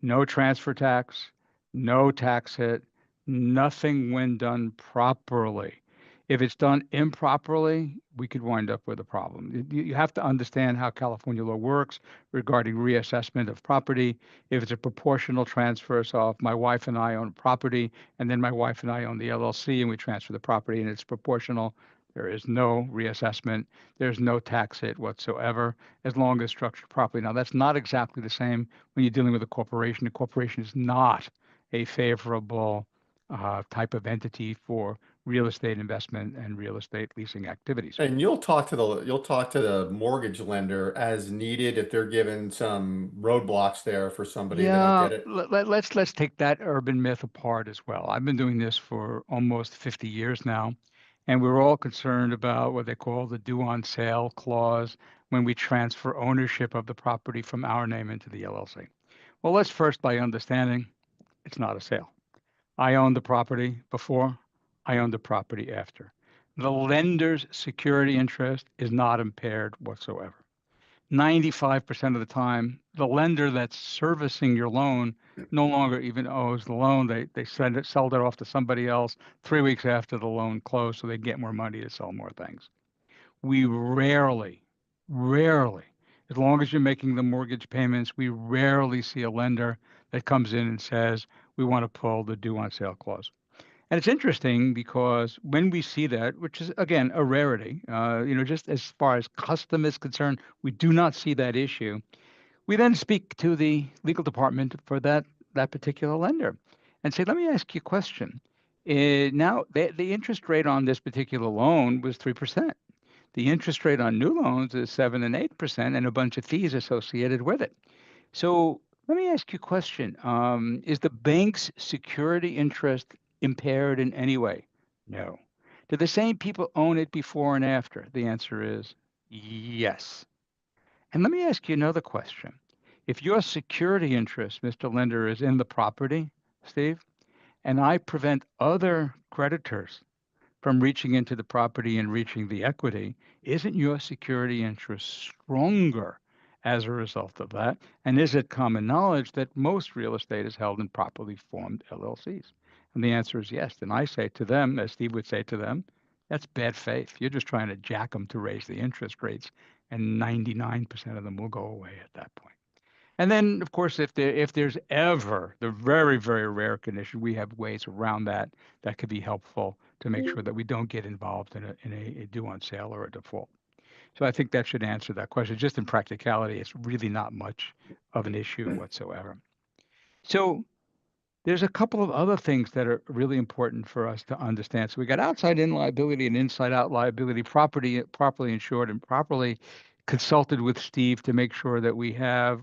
No transfer tax, no tax hit, nothing when done properly. If it's done improperly, we could wind up with a problem. You have to understand how California law works regarding reassessment of property. If it's a proportional transfer, so if my wife and I own property, and then my wife and I own the LLC, and we transfer the property, and it's proportional, there is no reassessment. There's no tax hit whatsoever, as long as structured properly. Now, that's not exactly the same when you're dealing with a corporation. A corporation is not a favorable type of entity for real estate investment and real estate leasing activities. And you'll talk to the mortgage lender as needed if they're given some roadblocks there for somebody and they don't Yeah, get it. let's take that urban myth apart as well. I've been doing this for almost 50 years now, and we're all concerned about what they call the due on sale clause when we transfer ownership of the property from our name into the LLC. Well, let's first by understanding it's not a sale. I own the property before, I own the property after. The lender's security interest is not impaired whatsoever. 95% of the time, the lender that's servicing your loan no longer even owes the loan. They sold it off to somebody else 3 weeks after the loan closed so they get more money to sell more things. We rarely, as long as you're making the mortgage payments, we rarely see a lender that comes in and says, we want to pull the due on sale clause. And it's interesting because when we see that, which is again a rarity, just as far as custom is concerned, we do not see that issue. We then speak to the legal department for that particular lender and say, let me ask you a question. Now, the interest rate on this particular loan was 3%. The interest rate on new loans is 7 and 8%, and a bunch of fees associated with it. So let me ask you a question. Is the bank's security interest impaired in any way? No. Do the same people own it before and after? The answer is yes. And let me ask you another question. If your security interest, Mr. Lender, is in the property, Steve, and I prevent other creditors from reaching into the property and reaching the equity, isn't your security interest stronger as a result of that? And is it common knowledge that most real estate is held in properly formed LLCs? And the answer is yes. And I say to them, as Steve would say to them, that's bad faith. You're just trying to jack them to raise the interest rates, and 99% of them will go away at that point. And then, of course, if there's ever the very, very rare condition, we have ways around that could be helpful to make sure that we don't get involved in a due on sale or a default. So I think that should answer that question. Just in practicality, it's really not much of an issue whatsoever. So there's a couple of other things that are really important for us to understand. So we got outside in liability and inside out liability, properly insured and properly consulted with Steve to make sure that we have,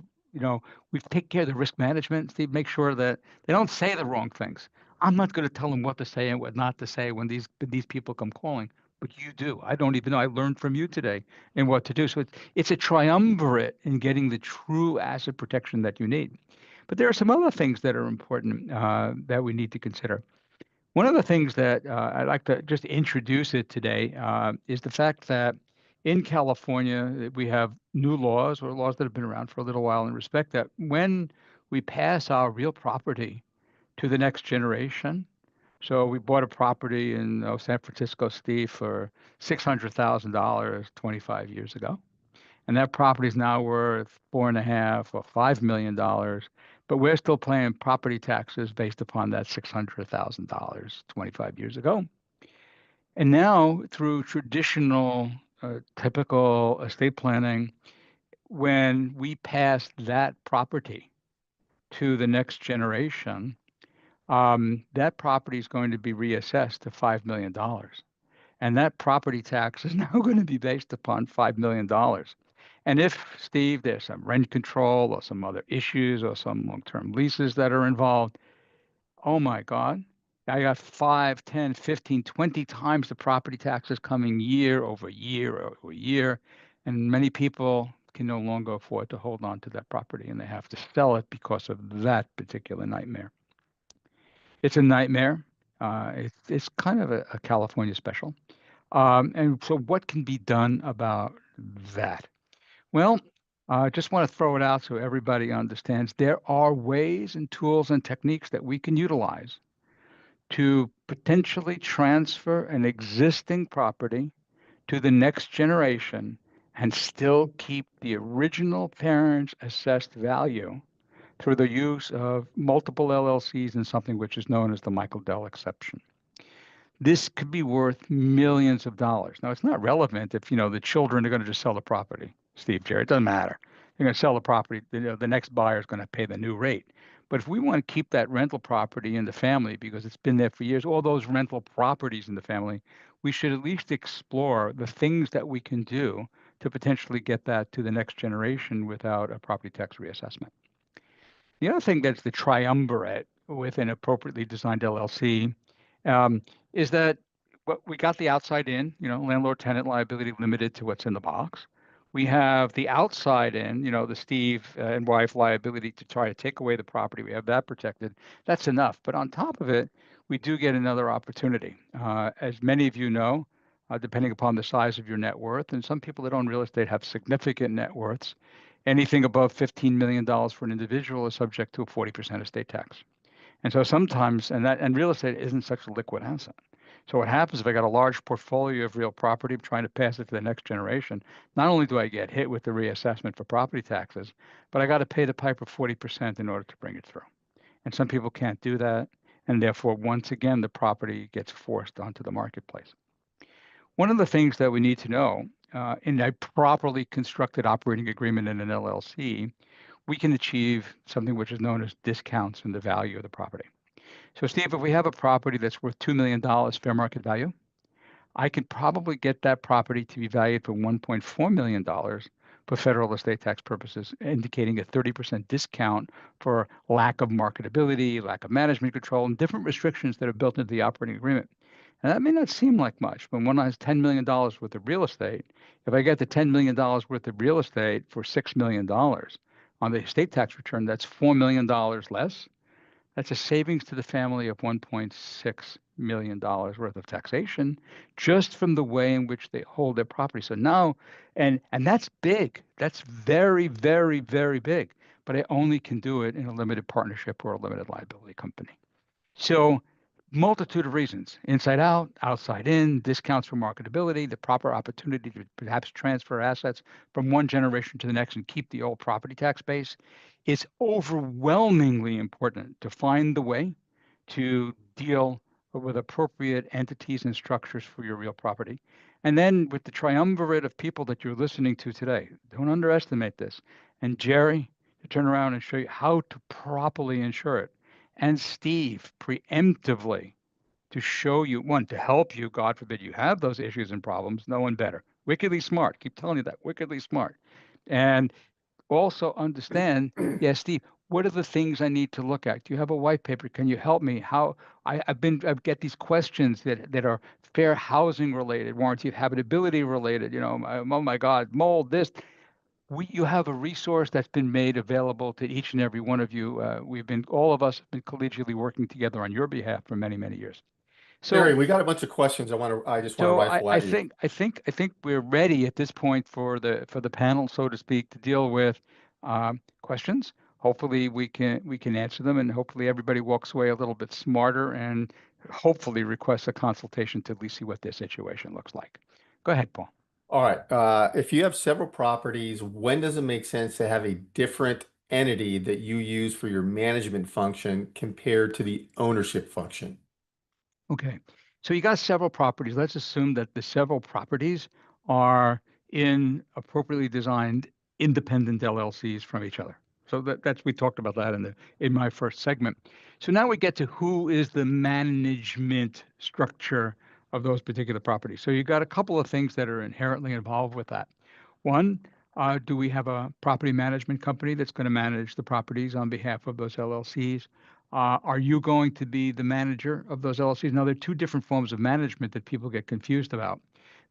we take care of the risk management. Steve, make sure that they don't say the wrong things. I'm not going to tell them what to say and what not to say when these people come calling, but you do. I don't even know. I learned from you today and what to do. So it's a triumvirate in getting the true asset protection that you need. But there are some other things that are important that we need to consider. One of the things that I'd like to just introduce it today is the fact that in California, we have new laws or laws that have been around for a little while in respect that when we pass our real property to the next generation, so we bought a property in San Francisco, Steve, for $600,000 25 years ago. And that property is now worth $4.5 or $5 million, but we're still paying property taxes based upon that $600,000 25 years ago. And now, through traditional, typical estate planning, when we pass that property to the next generation, that property is going to be reassessed to $5 million. And that property tax is now going to be based upon $5 million. And if, Steve, there's some rent control or some other issues or some long-term leases that are involved, oh my God, I got 5, 10, 15, 20 times the property taxes coming year over year over year. And many people can no longer afford to hold on to that property and they have to sell it because of that particular nightmare. It's a nightmare. It's kind of a California special. And so what can be done about that? Well, I just want to throw it out so everybody understands there are ways and tools and techniques that we can utilize to potentially transfer an existing property to the next generation and still keep the original parent's assessed value through the use of multiple LLCs and something which is known as the Michael Dell exception. This could be worth millions of dollars. Now, it's not relevant if, the children are going to just sell the property, Steve, Jerry. It doesn't matter. They're going to sell the property. The next buyer is going to pay the new rate. But if we want to keep that rental property in the family because it's been there for years, all those rental properties in the family, we should at least explore the things that we can do to potentially get that to the next generation without a property tax reassessment. The other thing that's the triumvirate with an appropriately designed LLC is that we got the outside in, landlord tenant liability limited to what's in the box. We have the outside in, the Steve and wife liability to try to take away the property. We have that protected. That's enough. But on top of it, we do get another opportunity. As many of you know, depending upon the size of your net worth, and some people that own real estate have significant net worths. Anything above $15 million for an individual is subject to a 40% estate tax. And so sometimes, and real estate isn't such a liquid asset. So what happens if I got a large portfolio of real property, I'm trying to pass it to the next generation, not only do I get hit with the reassessment for property taxes, but I got to pay the piper 40% in order to bring it through. And some people can't do that. And therefore, once again, the property gets forced onto the marketplace. One of the things that we need to know in a properly constructed operating agreement in an LLC, we can achieve something which is known as discounts in the value of the property. So, Steve, if we have a property that's worth $2 million fair market value, I could probably get that property to be valued for $1.4 million for federal estate tax purposes, indicating a 30% discount for lack of marketability, lack of management control, and different restrictions that are built into the operating agreement. And that may not seem like much, but when one has $10 million worth of real estate, if I get the $10 million worth of real estate for $6 million on the estate tax return, that's $4 million less. That's a savings to the family of $1.6 million worth of taxation just from the way in which they hold their property. So now, and that's big. That's very, very, very big. But I only can do it in a limited partnership or a limited liability company. So multitude of reasons, inside out, outside in, discounts for marketability, the proper opportunity to perhaps transfer assets from one generation to the next and keep the old property tax base. It's overwhelmingly important to find the way to deal with appropriate entities and structures for your real property. And then with the triumvirate of people that you're listening to today, don't underestimate this. And Jerry, to turn around and show you how to properly insure it. And Steve, preemptively, to show you, one, to help you, God forbid you have those issues and problems, no one better. Wickedly smart. Keep telling you that, wickedly smart. And also understand, yes, Steve, what are the things I need to look at? Do you have a white paper? Can you help me? How I get these questions that are fair housing related, warranty of habitability related, oh my God, mold, this. You have a resource that's been made available to each and every one of you. All of us have been collegially working together on your behalf for many, many years. So, Harry, we got a bunch of questions. I just want to rifle at you. I think we're ready at this point for the panel, so to speak, to deal with questions. Hopefully we can answer them, and hopefully everybody walks away a little bit smarter, and hopefully requests a consultation to at least see what their situation looks like. Go ahead, Paul. All right. If you have several properties, when does it make sense to have a different entity that you use for your management function compared to the ownership function? Okay. So you got several properties. Let's assume that the several properties are in appropriately designed independent LLCs from each other. So we talked about that in my first segment. So now we get to who is the management structure of those particular properties. So you've got a couple of things that are inherently involved with that. One, do we have a property management company that's going to manage the properties on behalf of those LLCs? Are you going to be the manager of those LLCs? Now, there are two different forms of management that people get confused about.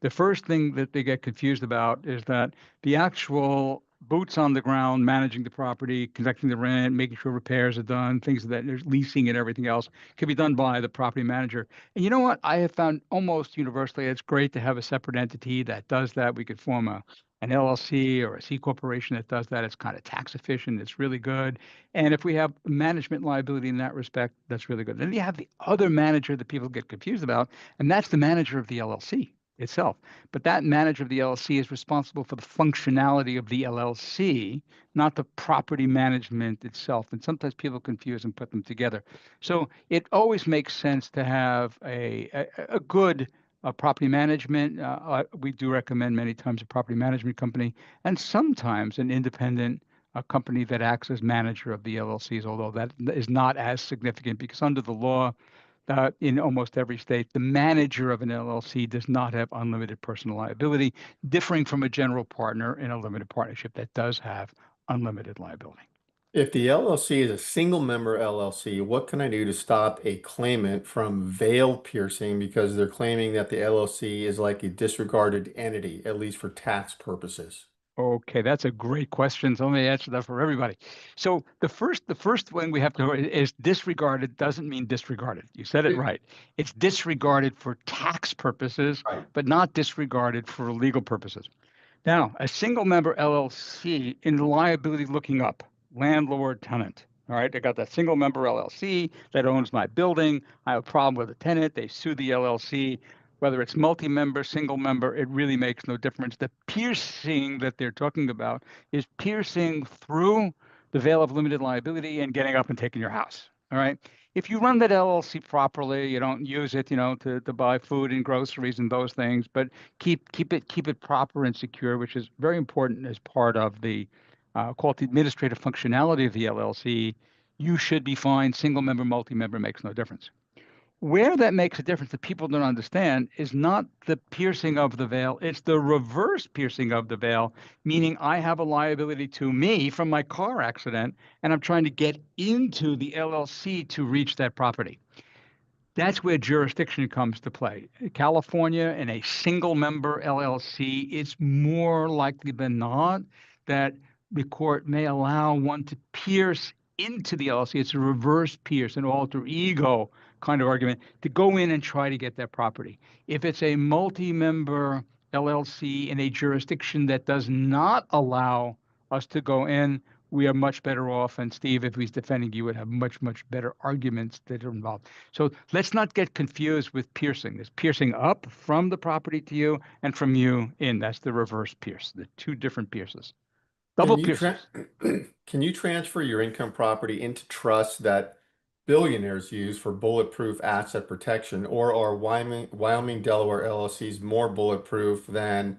The first thing that they get confused about is that the actual boots on the ground, managing the property, collecting the rent, making sure repairs are done, things that there's leasing and everything else can be done by the property manager. And you know what? I have found almost universally it's great to have a separate entity that does that. We could form an LLC or a C corporation that does that. It's kind of tax efficient. It's really good. And if we have management liability in that respect, that's really good. Then you have the other manager that people get confused about, and that's the manager of the LLC itself. But that manager of the LLC is responsible for the functionality of the LLC, not the property management itself. And sometimes people confuse and put them together. So it always makes sense to have a good property management. We do recommend many times a property management company, and sometimes an independent company that acts as manager of the LLCs, although that is not as significant because under the law, in almost every state, the manager of an LLC does not have unlimited personal liability, differing from a general partner in a limited partnership that does have unlimited liability. If the LLC is a single member LLC, what can I do to stop a claimant from veil piercing because they're claiming that the LLC is like a disregarded entity, at least for tax purposes? Okay, that's a great question. So let me answer that for everybody. So the first thing we have to know is disregarded doesn't mean disregarded. You said it right. It's disregarded for tax purposes, Right. but not disregarded for legal purposes. Now, a single member LLC in liability looking up, landlord tenant. All right, I got that single member LLC that owns my building. I have a problem with a tenant. They sue the LLC. Whether it's multi-member, single member, it really makes no difference. The piercing that they're talking about is piercing through the veil of limited liability and getting up and taking your house. All right. If you run that LLC properly, you don't use it, to buy food and groceries and those things, but keep it proper and secure, which is very important as part of the called the administrative functionality of the LLC. You should be fine. Single member, multi-member makes no difference. Where that makes a difference that people don't understand is not the piercing of the veil, it's the reverse piercing of the veil, meaning I have a liability to me from my car accident, and I'm trying to get into the LLC to reach that property. That's where jurisdiction comes to play. California, in a single member LLC, it's more likely than not that the court may allow one to pierce into the LLC. It's a reverse pierce, an alter ego kind of argument to go in and try to get that property. If it's a multi-member LLC in a jurisdiction that does not allow us to go in, we are much better off. And Steve, if he's defending you, would have much, much better arguments that are involved. So let's not get confused with piercing. There's piercing up from the property to you and from you in. That's the reverse pierce, the two different pierces. Double pierces. Can you transfer your income property into trusts that billionaires use for bulletproof asset protection, or are Wyoming, Delaware LLCs more bulletproof than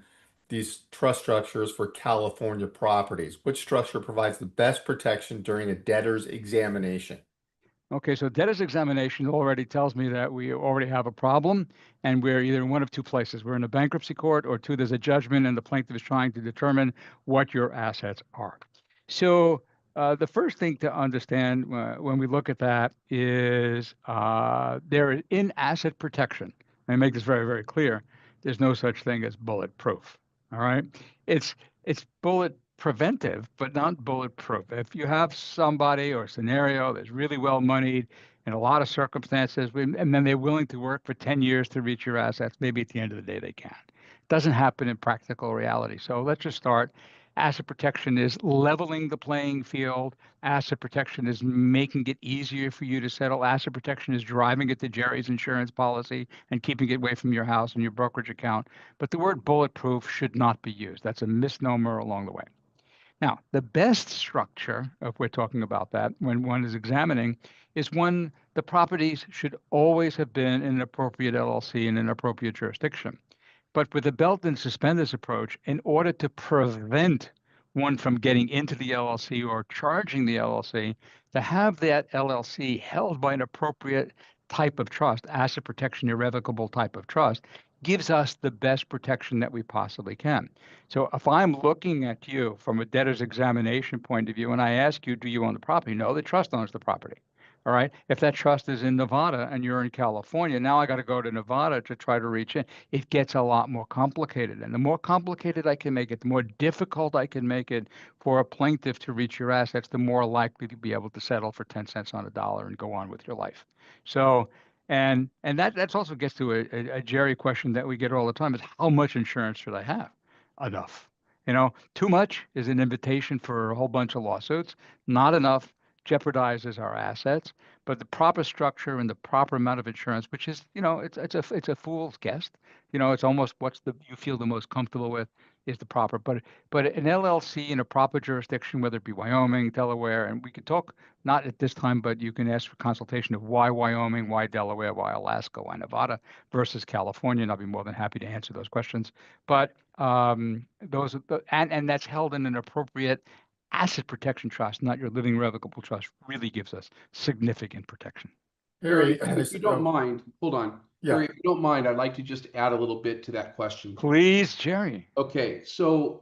these trust structures for California properties? Which structure provides the best protection during a debtor's examination? Okay, so debtor's examination already tells me that we already have a problem, and we're either in one of two places. We're in a bankruptcy court, or two, there's a judgment, and the plaintiff is trying to determine what your assets are. So the first thing to understand when we look at that is there in asset protection. Let me make this very, very clear. There's no such thing as bulletproof. All right, it's bullet preventive, but not bulletproof. If you have somebody or a scenario that's really well moneyed in a lot of circumstances, and then they're willing to work for 10 years to reach your assets, maybe at the end of the day they can. Doesn't happen in practical reality. So let's just start. Asset protection is leveling the playing field. Asset protection is making it easier for you to settle. Asset protection is driving it to Jerry's insurance policy and keeping it away from your house and your brokerage account. But the word bulletproof should not be used. That's a misnomer along the way. Now, the best structure, if we're talking about that, when one is examining, is when the properties should always have been in an appropriate LLC in an appropriate jurisdiction. But with the belt and suspenders approach, in order to prevent one from getting into the LLC or charging the LLC, to have that LLC held by an appropriate type of trust, asset protection, irrevocable type of trust, gives us the best protection that we possibly can. So if I'm looking at you from a debtor's examination point of view and I ask you, do you own the property? No, the trust owns the property. All right. If that trust is in Nevada and you're in California, now I got to go to Nevada to try to reach in. It gets a lot more complicated. And the more complicated I can make it, the more difficult I can make it for a plaintiff to reach your assets, the more likely to be able to settle for 10 cents on a dollar and go on with your life. So, and that's also gets to a Jerry question that we get all the time is how much insurance should I have? Enough. Too much is an invitation for a whole bunch of lawsuits. Not enough jeopardizes our assets. But the proper structure and the proper amount of insurance, which is, it's a fool's guess. It's almost what's you feel the most comfortable with is the proper. But an LLC in a proper jurisdiction, whether it be Wyoming, Delaware, and we could talk not at this time, but you can ask for consultation of why Wyoming, why Delaware, why Alaska, why Nevada versus California, and I'll be more than happy to answer those questions. But those and that's held in an appropriate asset protection trust, not your living revocable trust, really gives us significant protection. Harry, if you don't mind, hold on. Yeah. Harry, if you don't mind, I'd like to just add a little bit to that question. Please, Jerry. Okay, so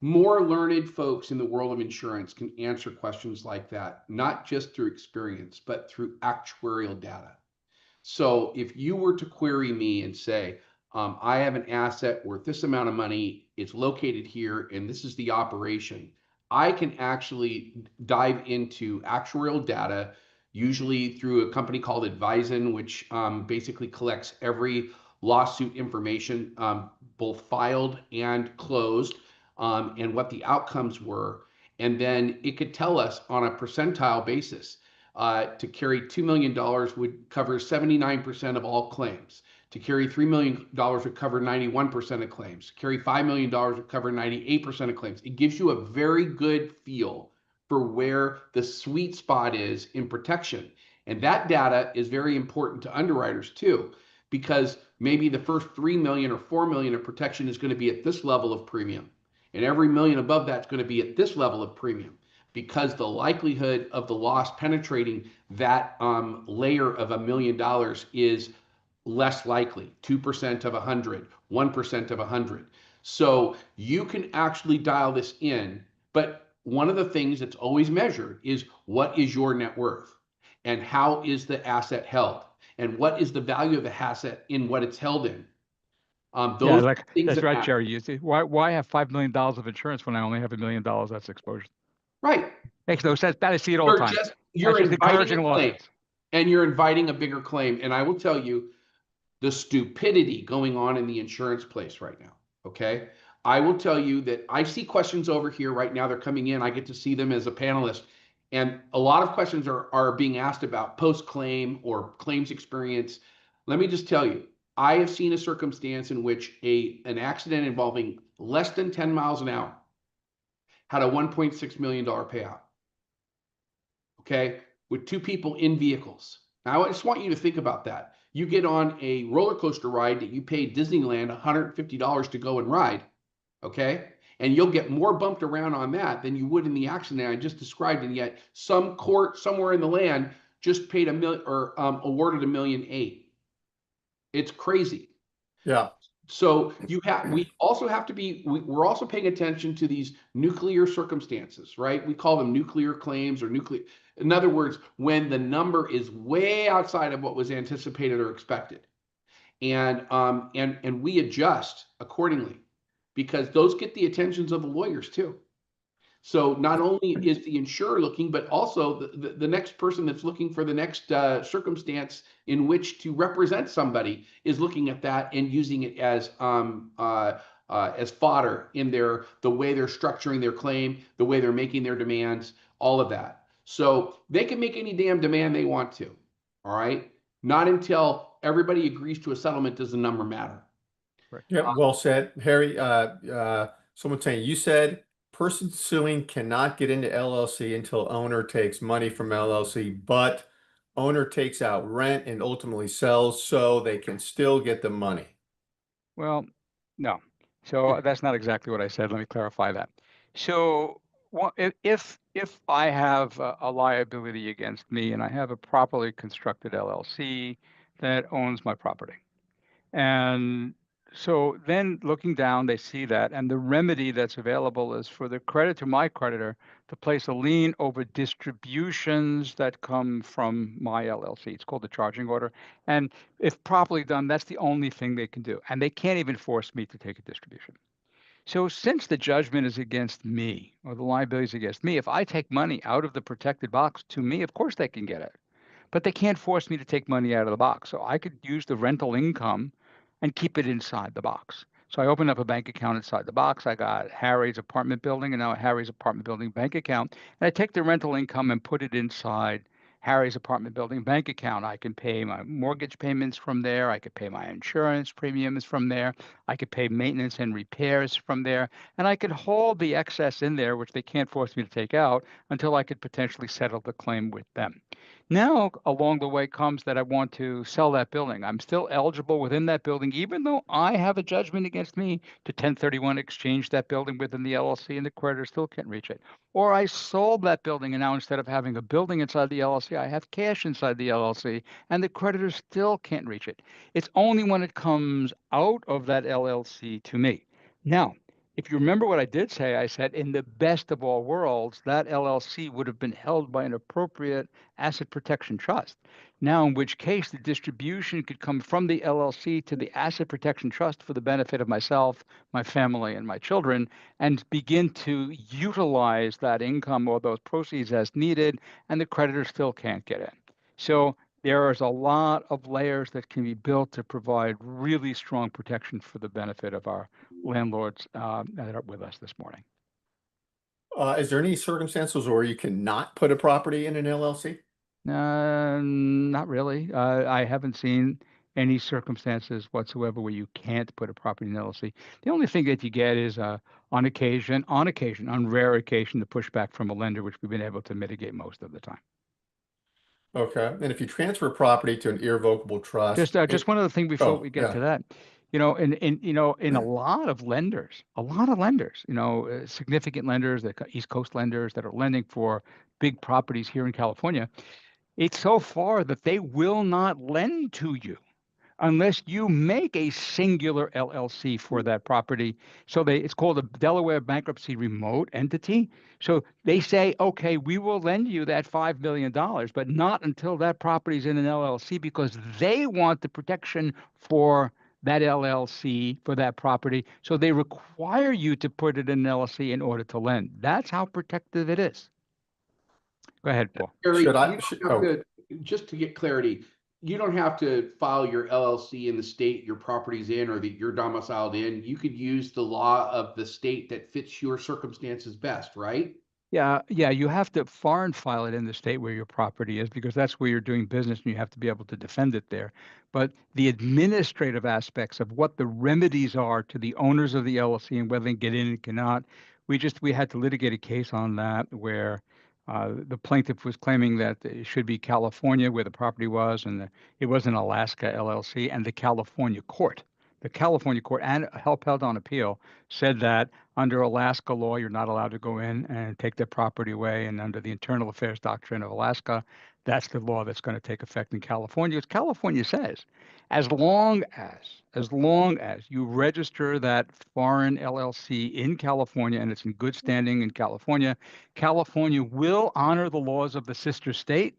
more learned folks in the world of insurance can answer questions like that, not just through experience, but through actuarial data. So if you were to query me and say, I have an asset worth this amount of money, it's located here, and this is the operation, I can actually dive into actuarial data, usually through a company called Advisen, which basically collects every lawsuit information, both filed and closed, and what the outcomes were. And then it could tell us on a percentile basis, to carry $2 million would cover 79% of all claims. To carry $3 million would cover 91% of claims. To carry $5 million would cover 98% of claims. It gives you a very good feel for where the sweet spot is in protection. And that data is very important to underwriters too, because maybe the first 3 million or 4 million of protection is going to be at this level of premium. And every million above that is going to be at this level of premium, because the likelihood of the loss penetrating that layer of $1 million is less likely, 2% of 100, 1% of 100. So you can actually dial this in, but one of the things that's always measured is what is your net worth and how is the asset held and what is the value of the asset in what it's held in. Those things that's right, matter. Jerry. You see, why have $5 million of insurance when I only have $1 million that's exposure? Right. Makes no sense. I see it all the time. You're just inviting a claim, lawsuits. and you're inviting a bigger claim. And I will tell you the stupidity going on in the insurance place right now. Okay. I will tell you that I see questions over here right now. They're coming in. I get to see them as a panelist. And a lot of questions are being asked about post-claim or claims experience. Let me just tell you, I have seen a circumstance in which an accident involving less than 10 miles an hour had a $1.6 million payout. Okay, with 2 people in vehicles. Now, I just want you to think about that. You get on a roller coaster ride that you paid Disneyland $150 to go and ride, okay? And you'll get more bumped around on that than you would in the accident I just described, and yet some court somewhere in the land just paid awarded $1.8 million. It's crazy. Yeah. So we also have to be, we're also paying attention to these nuclear circumstances, right? We call them nuclear claims or nuclear. In other words, when the number is way outside of what was anticipated or expected, and we adjust accordingly, because those get the attentions of the lawyers too. So not only is the insurer looking, but also the next person that's looking for the next circumstance in which to represent somebody is looking at that and using it as fodder in the way they're structuring their claim, the way they're making their demands, all of that. So they can make any damn demand they want to. All right. Not until everybody agrees to a settlement does the number matter. Right. Yeah. Well said, Harry. Someone saying you said person suing cannot get into LLC until owner takes money from LLC, but owner takes out rent and ultimately sells, so they can still get the money. Well, no. So that's not exactly what I said. Let me clarify that. So if if I have a liability against me and I have a properly constructed LLC that owns my property. And so then looking down, they see that, and the remedy that's available is for the creditor, my creditor, to place a lien over distributions that come from my LLC. It's called the charging order. And if properly done, that's the only thing they can do. And they can't even force me to take a distribution. So since the judgment is against me, or the liability is against me, if I take money out of the protected box to me, of course they can get it. But they can't force me to take money out of the box. So I could use the rental income and keep it inside the box. So I opened up a bank account inside the box. I got Harry's apartment building and now a Harry's apartment building bank account. And I take the rental income and put it inside Harry's apartment building bank account. I can pay my mortgage payments from there. I could pay my insurance premiums from there. I could pay maintenance and repairs from there. And I could hold the excess in there, which they can't force me to take out, until I could potentially settle the claim with them. Now, along the way comes that I want to sell that building. I'm still eligible within that building, even though I have a judgment against me, to 1031 exchange that building within the LLC, and the creditor still can't reach it. Or I sold that building, and now instead of having a building inside the LLC, I have cash inside the LLC, and the creditor still can't reach it. It's only when it comes out of that LLC to me. Now, if you remember what I did say, I said in the best of all worlds, that LLC would have been held by an appropriate asset protection trust. Now, in which case the distribution could come from the LLC to the asset protection trust for the benefit of myself, my family, and my children, and begin to utilize that income or those proceeds as needed, and the creditor still can't get in. So there is a lot of layers that can be built to provide really strong protection for the benefit of our landlords that are with us this morning. Is there any circumstances where you cannot put a property in an LLC? Not really. I haven't seen any circumstances whatsoever where you can't put a property in LLC. The only thing that you get is on rare occasion, the pushback from a lender, which we've been able to mitigate most of the time. Okay. And if you transfer property to an irrevocable trust, Just one other thing before we get yeah. to that. In a lot of lenders, significant lenders, the East Coast lenders that are lending for big properties here in California, it's so far that they will not lend to you unless you make a singular LLC for that property. So it's called a Delaware bankruptcy remote entity. So they say, okay, we will lend you that $5 million, but not until that property is in an LLC, because they want the protection for that LLC for that property. So they require you to put it in an LLC in order to lend. That's how protective it is. Go ahead, Paul. Harry, Should I- you don't have to, just to get clarity, you don't have to file your LLC in the state your property's in or that you're domiciled in. You could use the law of the state that fits your circumstances best, right? Yeah, you have to foreign file it in the state where your property is, because that's where you're doing business and you have to be able to defend it there. But the administrative aspects of what the remedies are to the owners of the LLC and whether they can get in and cannot, we had to litigate a case on that where the plaintiff was claiming that it should be California where the property was, and it was an Alaska LLC, and the California court and held on appeal said that under Alaska law, you're not allowed to go in and take their property away. And under the internal affairs doctrine of Alaska, that's the law that's going to take effect in California. As California says, as long as you register that foreign LLC in California and it's in good standing in California, California will honor the laws of the sister state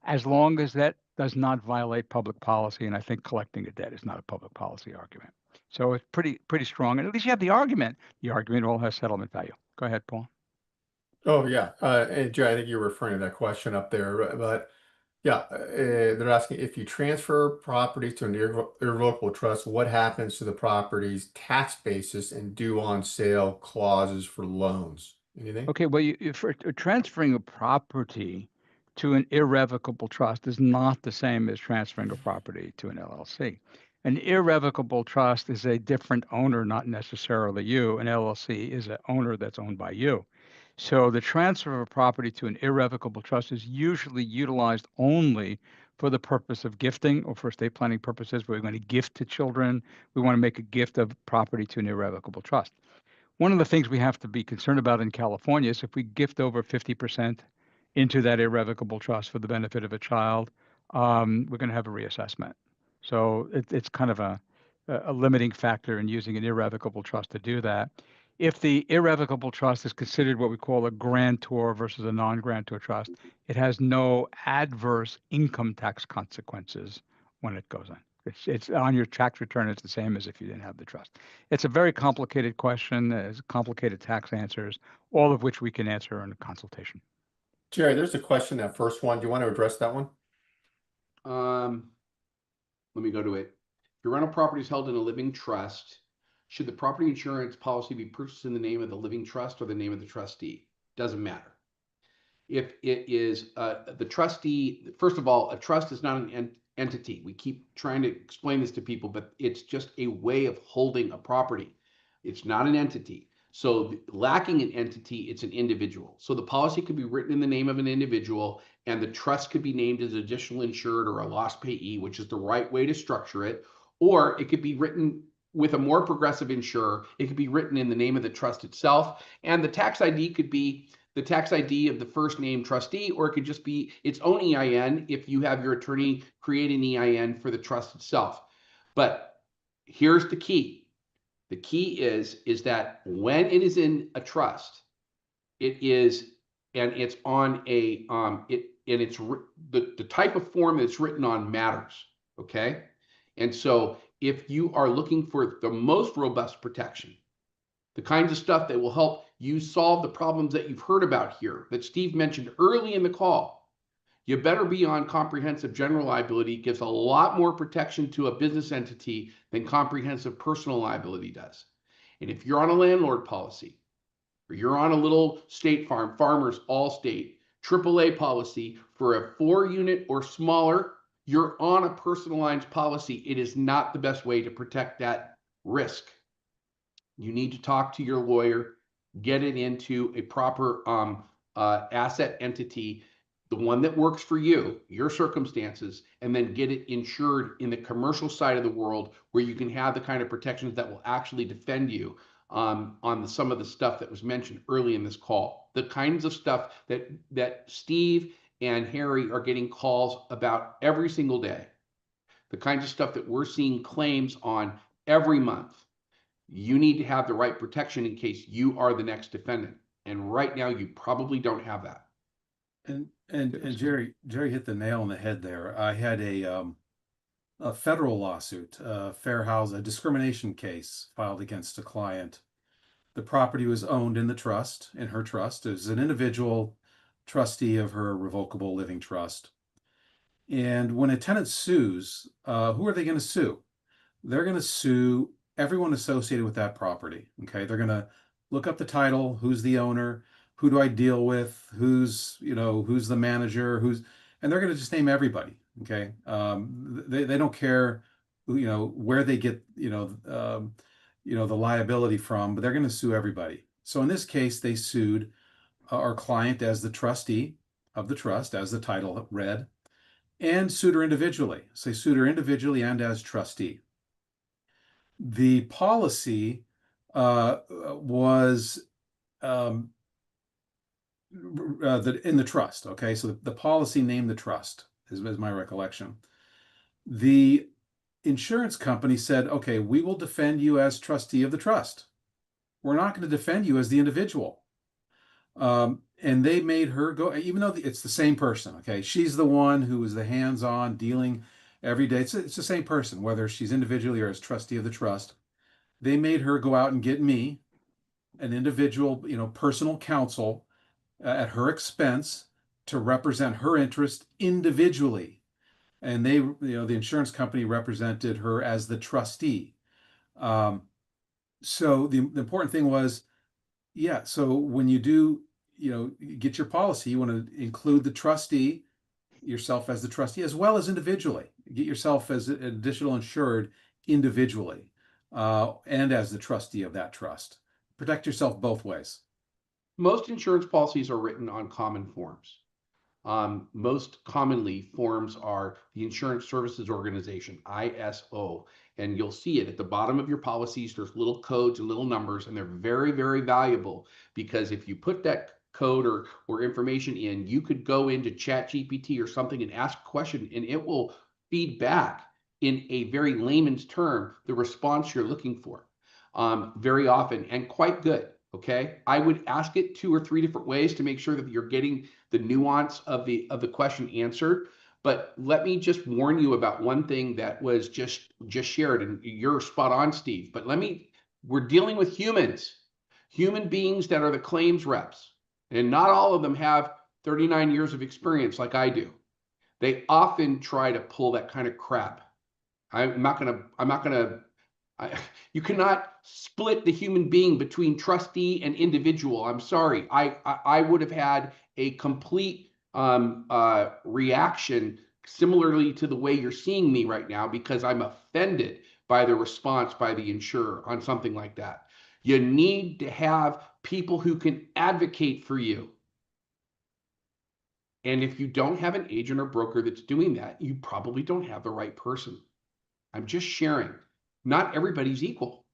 as long as that does not violate public policy. And I think collecting a debt is not a public policy argument. So it's pretty strong. And at least you have the argument. The argument all has settlement value. Go ahead, Paul. Oh, yeah. And Joe, I think you're referring to that question up there, but yeah, they're asking if you transfer property to an irrevocable trust, what happens to the property's tax basis and due on sale clauses for loans? Anything? Okay, well, for transferring a property to an irrevocable trust is not the same as transferring a property to an LLC. An irrevocable trust is a different owner, not necessarily you. An LLC is an owner that's owned by you. So the transfer of a property to an irrevocable trust is usually utilized only for the purpose of gifting or for estate planning purposes. We're going to gift to children. We want to make a gift of property to an irrevocable trust. one of the things we have to be concerned about in California is if we gift over 50% into that irrevocable trust for the benefit of a child, we're going to have a reassessment. So it's kind of a limiting factor in using an irrevocable trust to do that. If the irrevocable trust is considered what we call a grantor versus a non-grantor trust, it has no adverse income tax consequences when it goes on. It's on your tax return. It's the same as if you didn't have the trust. It's a very complicated question. There's complicated tax answers, all of which we can answer in a consultation. Jerry, there's a question, that first one. Do you want to address that one? Let me go to it. If your rental property is held in a living trust, should the property insurance policy be purchased in the name of the living trust or the name of the trustee? Doesn't matter. If it is the trustee, first of all, a trust is not an entity. We keep trying to explain this to people, but it's just a way of holding a property. It's not an entity. So lacking an entity, it's an individual. So the policy could be written in the name of an individual, and the trust could be named as additional insured or a loss payee, which is the right way to structure it. Or it could be written with a more progressive insurer. It could be written in the name of the trust itself, and the tax ID could be the tax ID of the first name trustee, or it could just be its own EIN if you have your attorney create an EIN for the trust itself. But here's the key. The key is that when it is in a trust, it is, and it's on a, it's the type of form that it's written on matters, okay? And so if you are looking for the most robust protection, the kinds of stuff that will help you solve the problems that you've heard about here, that Steve mentioned early in the call, you better be on comprehensive general liability. It gives a lot more protection to a business entity than comprehensive personal liability does. And if you're on a landlord policy, or you're on a little State Farm, Farmers Allstate, AAA policy for a 4-unit or smaller, you're on a personal lines policy. It is not the best way to protect that risk. You need to talk to your lawyer, get it into a proper asset entity, the one that works for you, your circumstances, and then get it insured in the commercial side of the world where you can have the kind of protections that will actually defend you on some of the stuff that was mentioned early in this call. The kinds of stuff that Steve and Harry are getting calls about every single day. The kinds of stuff that we're seeing claims on every month. You need to have the right protection in case you are the next defendant. And right now, you probably don't have that. And Jerry hit the nail on the head there. I had a federal lawsuit, a discrimination case filed against a client. The property was owned in the trust, in her trust. It was an individual trustee of her revocable living trust. And when a tenant sues, who are they going to sue? They're going to sue everyone associated with that property. Okay, they're going to look up the title, who's the owner, who do I deal with, who's the manager, and they're going to just name everybody. Okay, they don't care, where they get the liability from, but they're going to sue everybody. So in this case, they sued our client as the trustee of the trust, as the title read, and sued her individually. So they sued her individually and as trustee. The policy was in the trust. Okay, so the policy named the trust is my recollection. The insurance company said, okay, we will defend you as trustee of the trust. We're not going to defend you as the individual. And they made her go, even though it's the same person. Okay, she's the one who was the hands-on dealing every day. It's the same person, whether she's individually or as trustee of the trust. They made her go out and get me, an individual, personal counsel at her expense to represent her interest individually. And they, the insurance company represented her as the trustee. So the important thing was, so when you do, get your policy, you want to include the trustee, yourself as the trustee, as well as individually. Get yourself as an additional insured individually, and as the trustee of that trust. Protect yourself both ways. Most insurance policies are written on common forms. most commonly forms are the Insurance Services Organization, ISO, and you'll see it at the bottom of your policies. There's little codes and little numbers, and they're very, very valuable, because if you put that code or information in, you could go into ChatGPT or something and ask a question, and it will feed back in a very layman's term the response you're looking for, very often, and quite good. Okay, I would ask it 2 or 3 different ways to make sure that you're getting the nuance of the question answered. But let me just warn you about one thing that was just shared, and you're spot on, Steve. But we're dealing with human beings that are the claims reps, and not all of them have 39 years of experience like I do. They often try to pull that kind of crap. You cannot split the human being between trustee and individual. I'm sorry. I would have had a complete reaction similarly to the way you're seeing me right now, because I'm offended by the response by the insurer on something like that. You need to have people who can advocate for you. And if you don't have an agent or broker that's doing that, you probably don't have the right person. I'm just sharing. Not everybody's equal.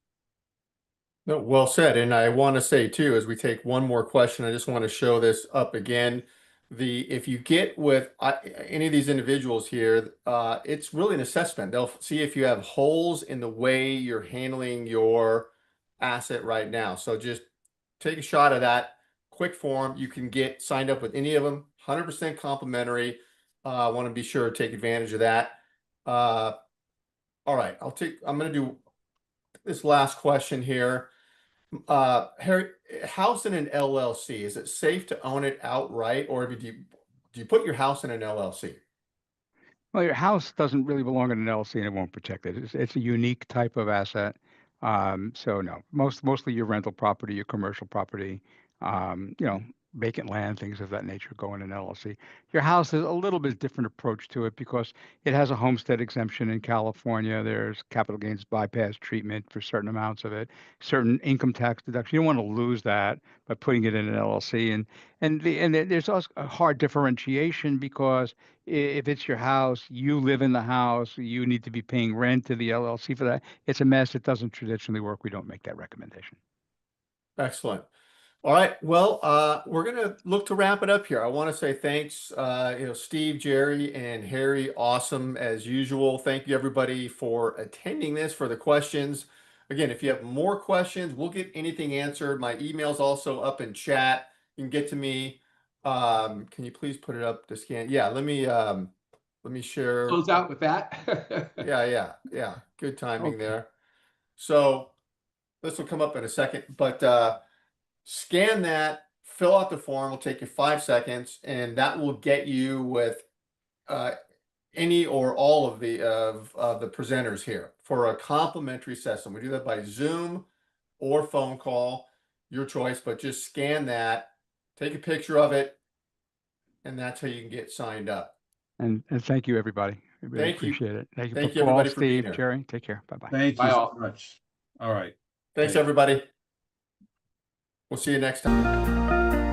No, well said. And I want to say too, as we take one more question, I just want to show this up again. If you get with any of these individuals here, it's really an assessment. They'll see if you have holes in the way you're handling your asset right now. So just take a shot of that quick form. You can get signed up with any of them, 100% complimentary. I want to be sure to take advantage of that. All right, I'm going to do this last question here. Harry, house in an LLC, is it safe to own it outright, or do you put your house in an LLC? Well, your house doesn't really belong in an LLC and it won't protect it. It's a unique type of asset. So no, mostly your rental property, your commercial property, vacant land, things of that nature go in an LLC. Your house is a little bit different approach to it because it has a homestead exemption in California. There's capital gains bypass treatment for certain amounts of it, certain income tax deduction. You don't want to lose that by putting it in an LLC. And there's also a hard differentiation because if it's your house, you live in the house, you need to be paying rent to the LLC for that. It's a mess. It doesn't traditionally work. We don't make that recommendation. Excellent. All right. Well, we're going to look to wrap it up here. I want to say thanks, Steve, Jerry, and Harry. Awesome as usual. Thank you everybody for attending this, for the questions. Again, if you have more questions, we'll get anything answered. My email's also up in chat. You can get to me. Can you please put it up to scan? Yeah, let me share. Close out with that. Yeah. Good timing Okay. there. So this will come up in a second, but scan that, fill out the form. It'll take you 5 seconds, and that will get you with any or all of the presenters here for a complimentary session. We do that by Zoom or phone call, your choice, but just scan that, take a picture of it, and that's how you can get signed up. And thank you, everybody. I really Thank you. appreciate it. Thank you, Thank you, Paul, everybody, for being Steve, here. Jerry. Take care. Bye-bye. Thank you Bye, so all. much. All right. Thanks, Thanks. everybody. We'll see you next time.